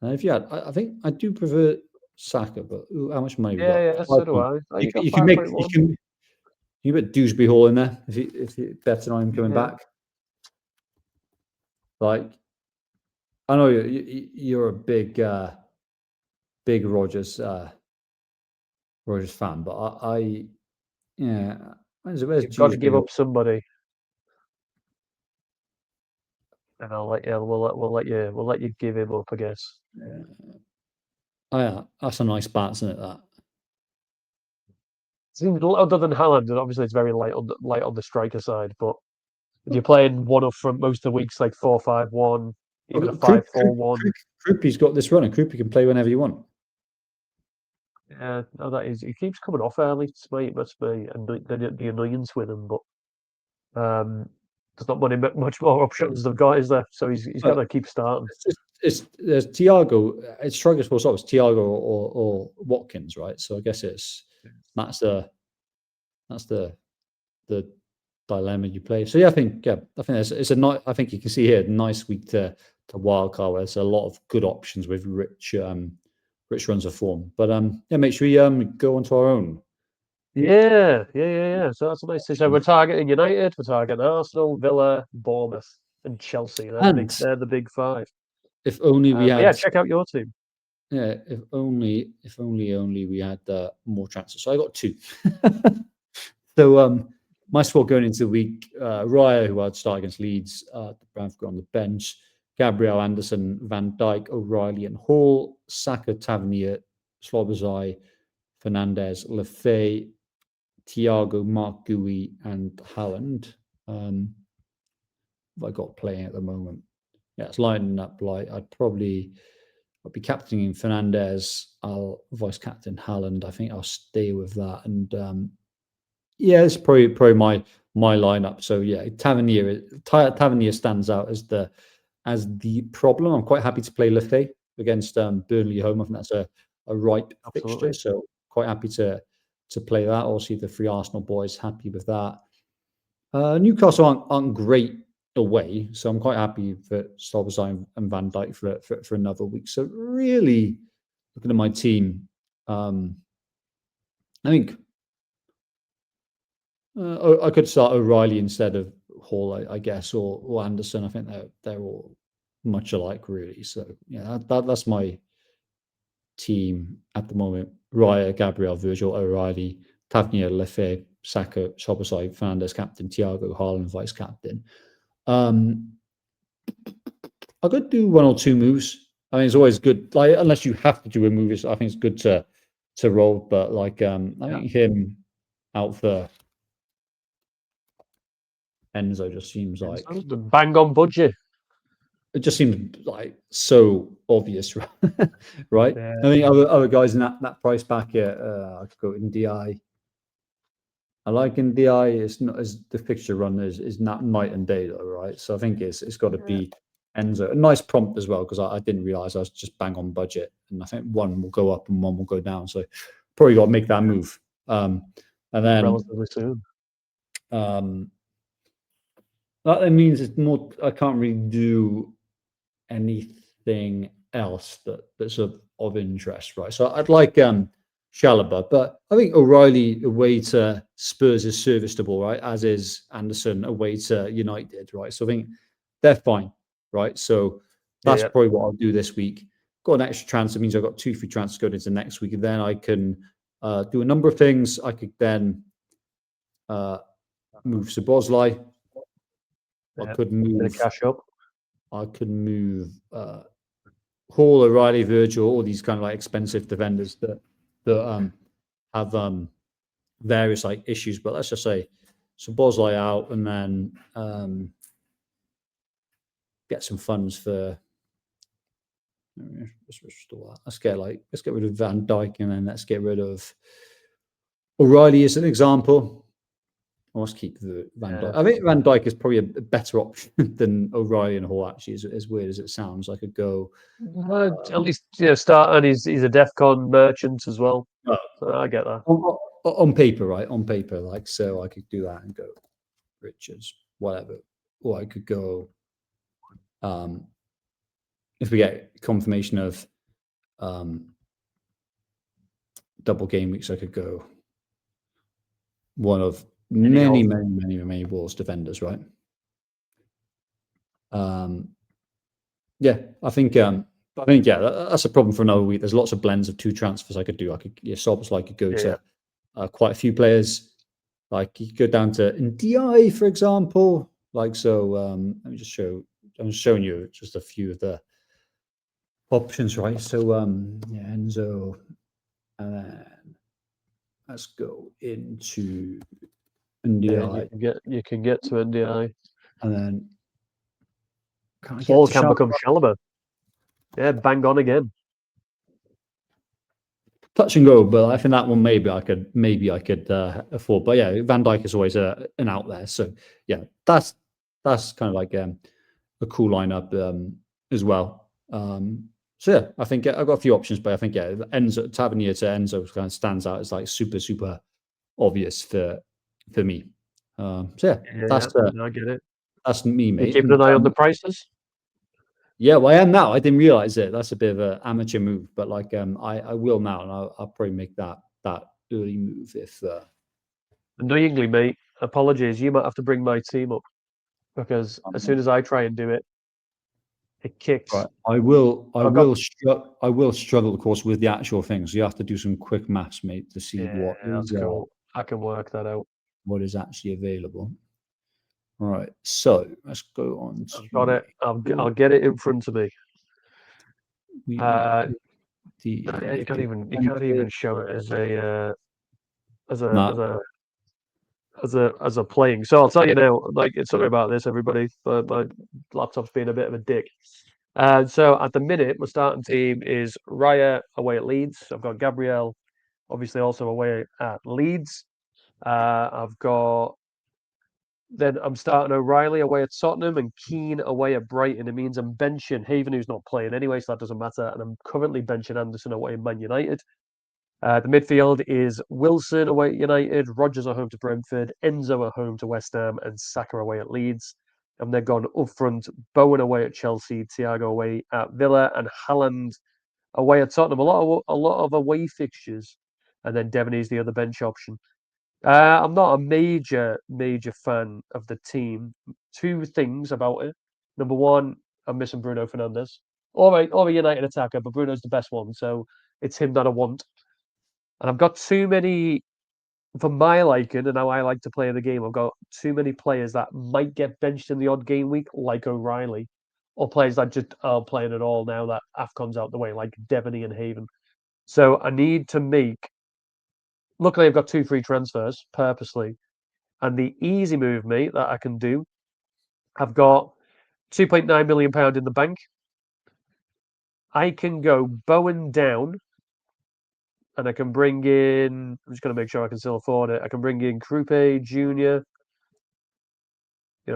if you had, I think I do prefer Saka, but how much money we got? Yeah, so do I. You can put Dewsbury Hall in there if you bet on him coming back. I know you're a big Rodgers fan, but You've got to give up somebody. And we'll let you give him up, I guess. Yeah. Oh, yeah, that's a nice bat, isn't it? That. Seems other than Haaland, and obviously it's very light on the striker side. But if you're playing one up front most of the weeks, like 4-5-1, even a 5-4-1. Kroupy's got this running. Kroupy can play whenever you want. Yeah, no, that is. He keeps coming off early. It must be, and the annoyance with him. But there's not much more options they've got, is there? So he's got to keep starting. There's Thiago. It's strikers full stop. It's Thiago or Watkins, right? So I guess that's the dilemma you play. So yeah, I think it's a nice. I think you can see here nice week to wildcard where there's a lot of good options with rich runs of form. But yeah, make sure we go onto our own. Yeah. So that's a nice thing. So we're targeting United, we're targeting Arsenal, Villa, Bournemouth, and Chelsea. They're the big five. If only we had. Check out your team. Yeah, if only we had more transfers. So I got 2. So my squad going into the week: Raya, who I'd start against Leeds, Brentford on the bench, Gabriel, Anderson, Van Dijk, O'Reilly, and Hall, Saka, Tavernier, Slobozai, Fernandes, Lefay, Thiago, Mark Gui, and Haaland. Have I got playing at the moment? Yeah, it's lining up. Like I'll be captaining Fernandes. I'll vice captain Haaland. I think I'll stay with that. And yeah, it's probably my lineup. So yeah, Tavernier stands out as the problem. I'm quite happy to play Lefay against Burnley home. I think that's a ripe fixture. So quite happy to play that. Also, the 3 Arsenal boys happy with that. Newcastle aren't great away, so I'm quite happy for Slobozai and Van Dijk for another week. So really, looking at my team, I think I could start O'Reilly instead of Hall, I guess, or Anderson. I think they're all much alike, really. So yeah, that's my team at the moment. Raya, Gabriel, Virgil, O'Reilly, Tavernier, Lefay, Saka, Slobozai, Fernandes, captain, Thiago, Haaland, vice captain. I could do 1 or 2 moves. I mean, it's always good, like unless you have to do a move. I think it's good to roll. But like, I think him out for Enzo just seems like bang on budget. It just seems like so obvious, right? Yeah. I think other guys in that price bracket, I could go NDI. I like NDI. It's not as the fixture run is not night and day though, right? So I think it's got to be Enzo. A nice prompt as well, because I didn't realize I was just bang on budget, and I think 1 will go up and 1 will go down. So probably got to make that move. And then relatively soon. That means it's more. I can't really do anything else that's of interest, right? So I'd like Chalobah, but I think O'Reilly away to Spurs is serviceable, right? As is Anderson away to United, right? So I think they're fine, right? So that's probably what I'll do this week. Got an extra transfer, means I've got 2 free transfers going into next week, and then I can do a number of things. I could then move Szoboszlai. I could move cash up. I could move Hall, O'Reilly, Virgil, all these kind of like expensive defenders that have various like issues. But let's just say Szoboszlai out, and then get some funds for. Let's get rid of Van Dijk, and then let's get rid of O'Reilly as an example. Let's keep the Van Dijk. I think Van Dijk is probably a better option than O'Reilly and Hall, actually, as weird as it sounds. I could go... at least start, and he's a DEFCON merchant as well. So I get that. On paper, right? On paper, like, so I could do that and go Richards, whatever. Or I could go... if we get confirmation of double game weeks, I could go one of many Wolves defenders, right? Yeah, I think that's a problem for another week. There's lots of blends of 2 transfers I could do. I could Szoboszlai could go to quite a few players. Like you could go down to NDI, for example. Like so, let me just show I'm showing you just a few of the options, right? So yeah, Enzo, and then let's go into NDI. You can get to NDI. And then All can become Chalobah. Yeah, bang on again. Touch and go, but I think that one maybe I could afford. But yeah, Van Dijk is always an out there. So yeah, that's kind of like a cool lineup as well. So yeah, I think I've got a few options, but I think Enzo, Tavernier to Enzo kind of stands out as like super obvious for me. So yeah, I get it. That's me, mate. You keeping an eye on the prices? Yeah, well, I am now. I didn't realize it. That's a bit of an amateur move, but like I will now, and I'll probably make that early move if. Annoyingly, mate. Apologies. You might have to bring my team up because as soon as I try and do it, it kicks. Right. I will struggle, of course, with the actual things. You have to do some quick maths, mate, to see what is. Cool. I can work that out. What is actually available? All right. So let's go on. I've got it. I'll get it in front of me. You can't even show it as a playing. So I'll tell you now. Like, it's sorry about this, everybody, but my laptop's being a bit of a dick. So at the minute, my starting team is Raya away at Leeds. I've got Gabriel, obviously also away at Leeds. Then I'm starting O'Reilly away at Tottenham and Keane away at Brighton. It means I'm benching Haven, who's not playing anyway, so that doesn't matter. And I'm currently benching Anderson away at Man United. The midfield is Wilson away at United, Rodgers at home to Brentford, Enzo at home to West Ham, and Saka away at Leeds. And they've gone up front, Bowen away at Chelsea, Thiago away at Villa, and Haaland away at Tottenham. A lot of away fixtures. And then Devaney's the other bench option. I'm not a major fan of the team. Two things about it. Number one, I'm missing Bruno Fernandes. Or a United attacker, but Bruno's the best one, so it's him that I want. And I've got too many, for my liking and how I like to play the game, I've got too many players that might get benched in the odd game week, like O'Reilly, or players that just aren't playing at all now that AFCON's out the way, like Devaney and Haven. So I need to make. Luckily, I've got 2 free transfers purposely. And the easy move, mate, that I can do, I've got £2.9 million in the bank. I can go Bowen down and I can bring in, I'm just going to make sure I can still afford it. I can bring in Krupe Jr.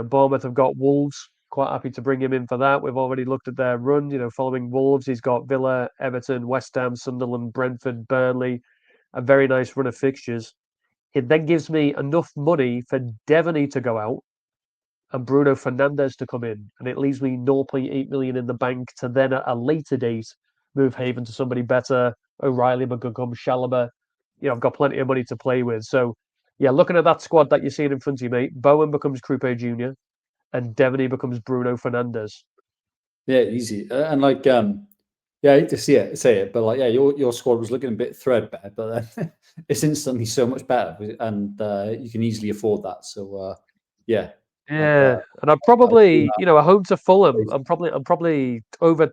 Bournemouth have got Wolves. Quite happy to bring him in for that. We've already looked at their run. Following Wolves, he's got Villa, Everton, West Ham, Sunderland, Brentford, Burnley. A very nice run of fixtures. It then gives me enough money for Devaney to go out and Bruno Fernandes to come in. And it leaves me 0.8 million in the bank to then at a later date move Haven to somebody better. O'Reilly become Chalobah. I've got plenty of money to play with. So, yeah, looking at that squad that you're seeing in front of you, mate, Bowen becomes Krupe Jr. and Devaney becomes Bruno Fernandes. Yeah, easy. And like, yeah, I hate to say it, but like, yeah, your squad was looking a bit threadbare, but it's instantly so much better, and you can easily afford that. So, yeah. Yeah, and I'm probably, a home to Fulham. I'm probably over.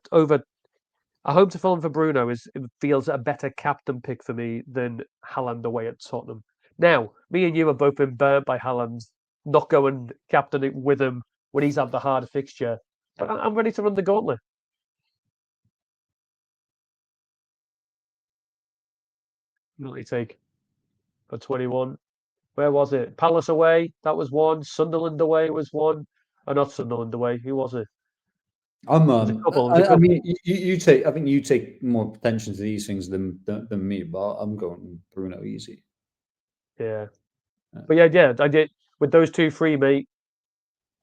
A home to Fulham for Bruno feels a better captain pick for me than Haaland away at Tottenham. Now, me and you have both been burnt by Haaland not going captain it with him when he's had the harder fixture. But I'm ready to run the gauntlet. What do you take for 21? Where was it? Palace away, that was one. Sunderland away was one. Not Sunderland away. Who was it? I'm. I mean, you take. I think you take more attention to these things than me, but I'm going Bruno easy. Yeah. But yeah, I did with those 2 free, mate.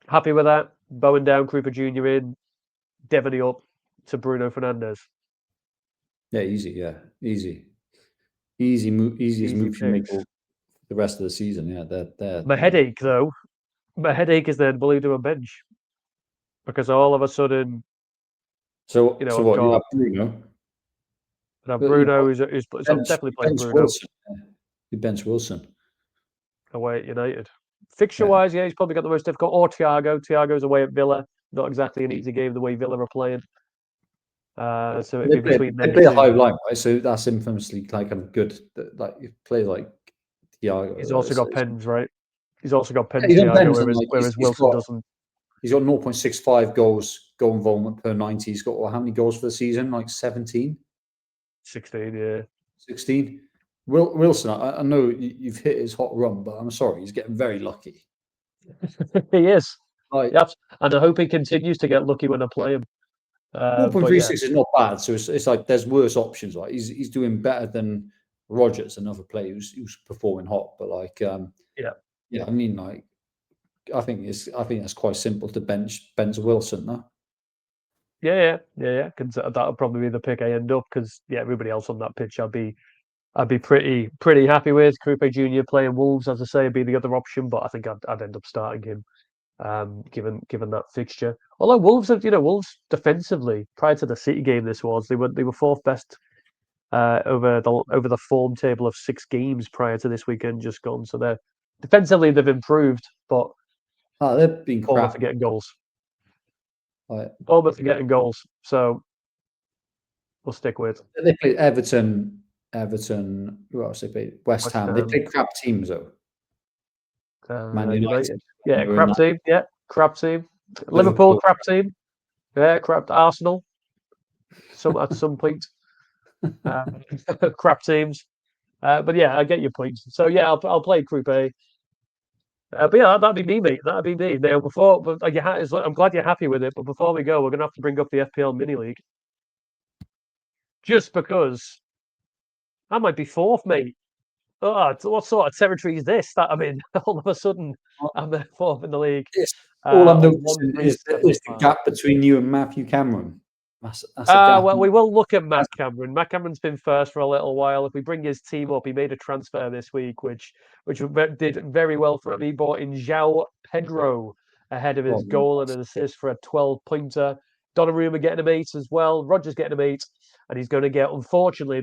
Happy with that. Bowen down, Krupa Jr. in, Devaney up to Bruno Fernandes. Yeah, easy. Yeah, easy. Easiest move you make the rest of the season. Yeah, my headache though. My headache is then Bully to a bench because all of a sudden. So what? You have Bruno. Now Bruno is definitely playing Bruno. Wilson. You bench Wilson away at United. Fixture wise, yeah, he's probably got the most difficult. Or Thiago. Thiago's away at Villa. Not exactly an easy game the way Villa are playing. So it'd They be play, between they them play a two. high line, right? So that's infamously like a good, like you play like Thiago. He's also got pens, right? He's also got Yeah, pens, he's on Thiago, pens and like whereas Wilson doesn't. he's got 0.65 goal involvement per 90. He's got how many goals for the season? Like 17? 16, yeah. 16. Wilson, I know you've hit his hot run, but I'm sorry, he's getting very lucky. He is. Like, Yep. And I hope he continues to get lucky when I play him. 4.36 is not bad. So it's like there's worse options. Like he's doing better than Rodgers, another player who's performing hot. But like, yeah, I mean, like, I think that's quite simple to bench Wilson, no? Yeah. That'll probably be the pick I end up because everybody else on that pitch I'd be pretty happy with. Krupe Jr. playing Wolves, as I say, would be the other option, but I think I'd end up starting him, given that fixture. Although Wolves defensively prior to the City game, they were fourth best over the form table of 6 games prior to this weekend just gone. So they're defensively they've improved, but they've been Bournemouth crap. are getting goals. Like, Bournemouth are getting goals, so we'll stick with. They played Everton. Who else they played? West Ham. They played crap teams though. Man United. Crap team. Yeah, crap team. Liverpool, crap team. Yeah, crap. Arsenal. At some point. Crap teams. But yeah, I get your point. So yeah, I'll play Group A. But yeah, that'd be me, mate. That'd be me. Now, I'm glad you're happy with it. But before we go, we're gonna have to bring up the FPL MiniLeague, just because I might be fourth, mate. Oh, what sort of territory is this? That I'm in. All of a sudden, I'm fourth in the league. All I'm noticing is the 1375. gap between you and Matthew Cameron. That's a gap. Well, we will look at Matt Cameron. Matt Cameron's been first for a little while. If we bring his team up, he made a transfer this week, which did very well for him. He bought in João Pedro ahead of his goal and an assist for a 12-pointer. Donnarumma getting a 8 as well. Rodgers getting a 8, and he's going to get. Unfortunately,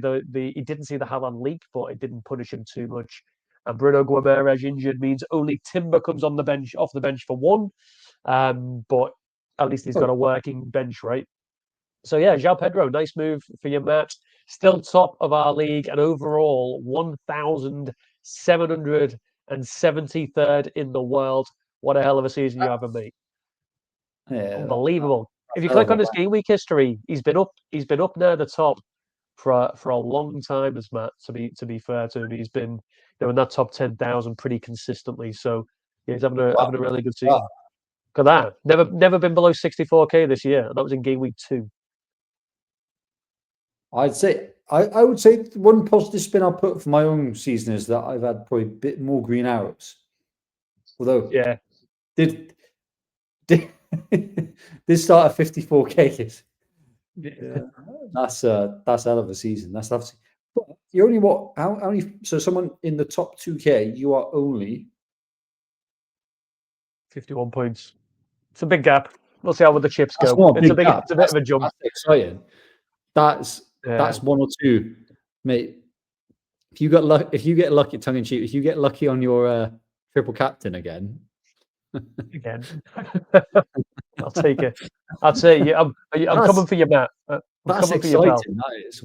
he didn't see the Haaland leak, but it didn't punish him too much. And Bruno Guimaraes injured means only Timber comes on the bench, off the bench for 1. But at least he's got a working bench, right? So yeah, João Pedro, nice move for your Matt. Still top of our league and overall 1,773rd in the world. What a hell of a season you have, mate! Yeah, Unbelievable. If you click on his game week history, he's been up near the top for a long time, as Matt. To be fair to him, he's been in that top 10,000 pretty consistently. So yeah, he's having a really good season. Look at that. Never been below 64k this year, and that was in game week 2. I'd say I would say one positive spin I'll put for my own season is that I've had probably a bit more green arrows. Although did start at 54k. Yeah, that's hell of a season. That's obviously. But you're only what? How many? So someone in the top 2k, you are only 51 points. It's a big gap. We'll see how the chips go. It's a bit of a jump. That's exciting. That's 1 or 2, mate. If you get lucky, tongue in cheek, if you get lucky on your triple captain again, I'll take it. I'll say you. I'm coming for you, Matt. That's exciting. That is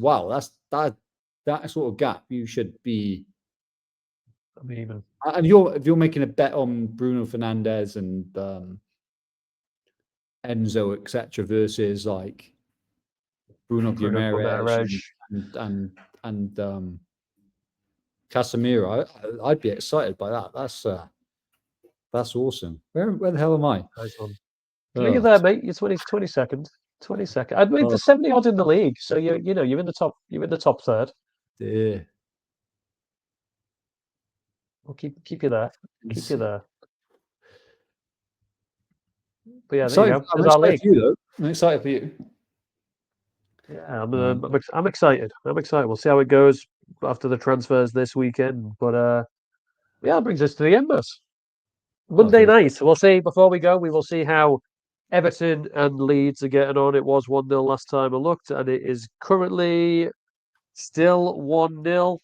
that sort of gap. You should be. I mean, even and if you're making a bet on Bruno Fernandes and Enzo, etc., versus like Bruno Guimaraes and Casemiro, I'd be excited by that. That's awesome. Where the hell am I? Nice one. You're there, mate. You're 20 seconds. 20 seconds. I mean, there's 70 odds in the league, so you're in the top. You're in the top third. Yeah. We'll keep you there. Keep you there. But yeah, there you go. I'm excited for you, though. I'm excited for you. Yeah, I'm excited. I'm excited. We'll see how it goes after the transfers this weekend. But that brings us to the end, Mass. Monday night. We'll see. Before we go, we will see how Everton and Leeds are getting on. It was 1-0 last time I looked, and it is currently still 1-0.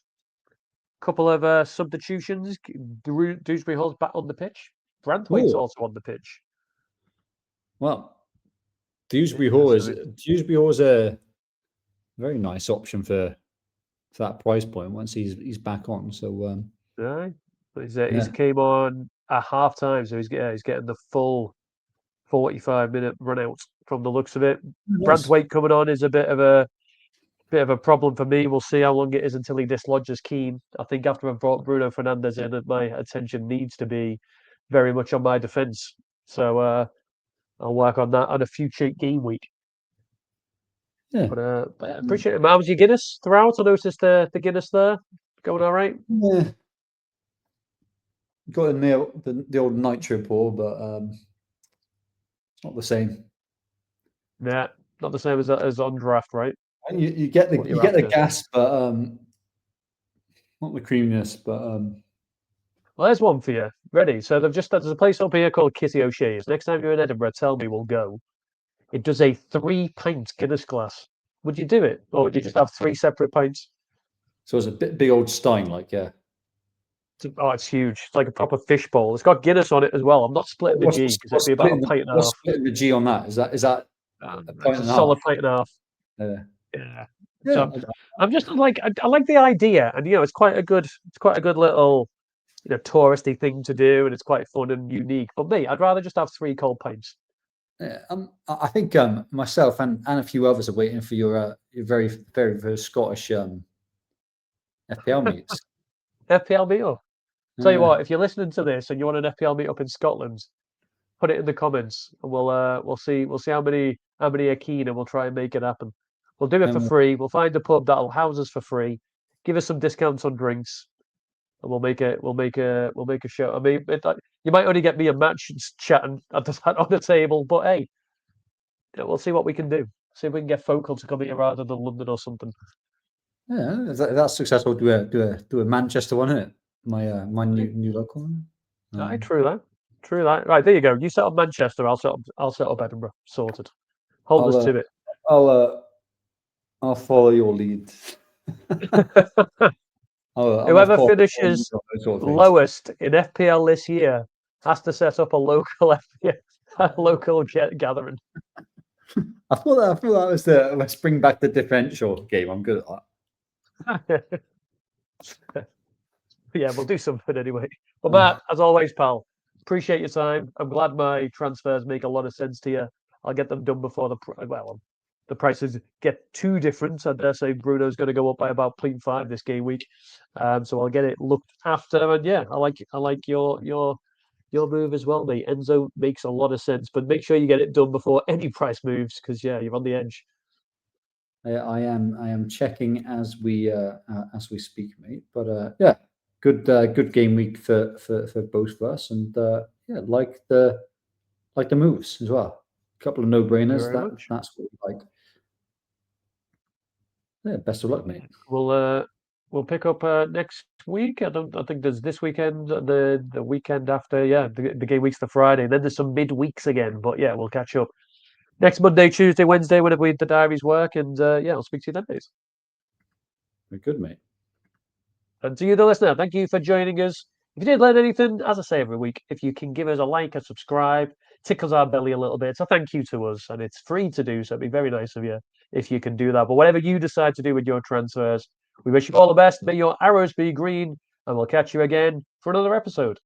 Couple of substitutions. Dewsbury Hall's back on the pitch. Branthwaite's also on the pitch. Well, Dewsbury Hall is a very nice option for that price point once he's back on. So yeah, he's came on at half time, so he's getting the full 45-minute run out from the looks of it. nice. Brantwaite coming on is a bit of a problem for me. We'll see how long it is until he dislodges Keane. I think after I've brought Bruno Fernandes in, my attention needs to be very much on my defence. So I'll work on that on a future game week. Yeah. But I appreciate it. How was your Guinness throughout? I noticed the Guinness there going all right. Yeah. Got in the old nitro pour, but it's not the same. Yeah, not the same as on draft, right? And you get the gas, but not the creaminess. But well, there's one for you. Ready? So there's a place up here called Kitty O'Shea's. Next time you're in Edinburgh, tell me, we'll go. It does a 3-pint Guinness glass. Would you do it, or would you just have 3 separate pints? So it's a big old stein, like yeah. It's huge. It's like a proper fish bowl. It's got Guinness on it as well. I'm not splitting the G because it'd be about a pint and a half. What's splitting the G on that? Is that a pint and a solid pint and a half? Yeah. So I'm just like I like the idea, and it's quite a good little touristy thing to do, and it's quite fun and unique. But me, I'd rather just have 3 cold pints. Yeah, I think myself and a few others are waiting for your very very very Scottish FPL meets. FPL meetup. Tell you what, if you're listening to this and you want an FPL meetup in Scotland, put it in the comments, and we'll see how many are keen, and we'll try and make it happen. We'll do it for free. We'll find a pub that'll house us for free, give us some discounts on drinks, and we'll make a show. I mean, you might only get me a match chatting on the table, but hey, we'll see what we can do. See if we can get Focal to come here rather than London or something. Yeah, if that's successful, do a Manchester one, isn't it? My new local one. True that. Right, there you go. You set up Manchester, I'll set up Edinburgh. Sorted. Hold us to it. I'll follow your lead. Whoever finishes lowest in FPL this year has to set up a local gathering. I thought that was let's bring back the differential game. I'm good at that. Yeah, we'll do something anyway. But Matt, as always, pal, appreciate your time. I'm glad my transfers make a lot of sense to you. I'll get them done before the prices get too different. I dare say Bruno's going to go up by about 0.5 this game week, so I'll get it looked after. And yeah, I like your move as well, mate. Enzo makes a lot of sense, but make sure you get it done before any price moves, because you're on the edge. I am checking as we speak, mate. But yeah, good game week for both of us, and like the moves as well. A couple of no-brainers. That's what we like. Yeah, best of luck, mate. We'll pick up next week. I think there's this weekend, the weekend after. Yeah, the game week's the Friday. Then there's some midweeks again. But yeah, we'll catch up next Monday, Tuesday, Wednesday, whenever the diaries work. And yeah, I'll speak to you then, days. Very good, mate. And to you, the listener, thank you for joining us. If you did learn anything, as I say every week, if you can give us a like and subscribe, tickles our belly a little bit. So thank you to us, and it's free to do. So it'd be very nice of you if you can do that. But whatever you decide to do with your transfers, we wish you all the best. May your arrows be green, and we'll catch you again for another episode.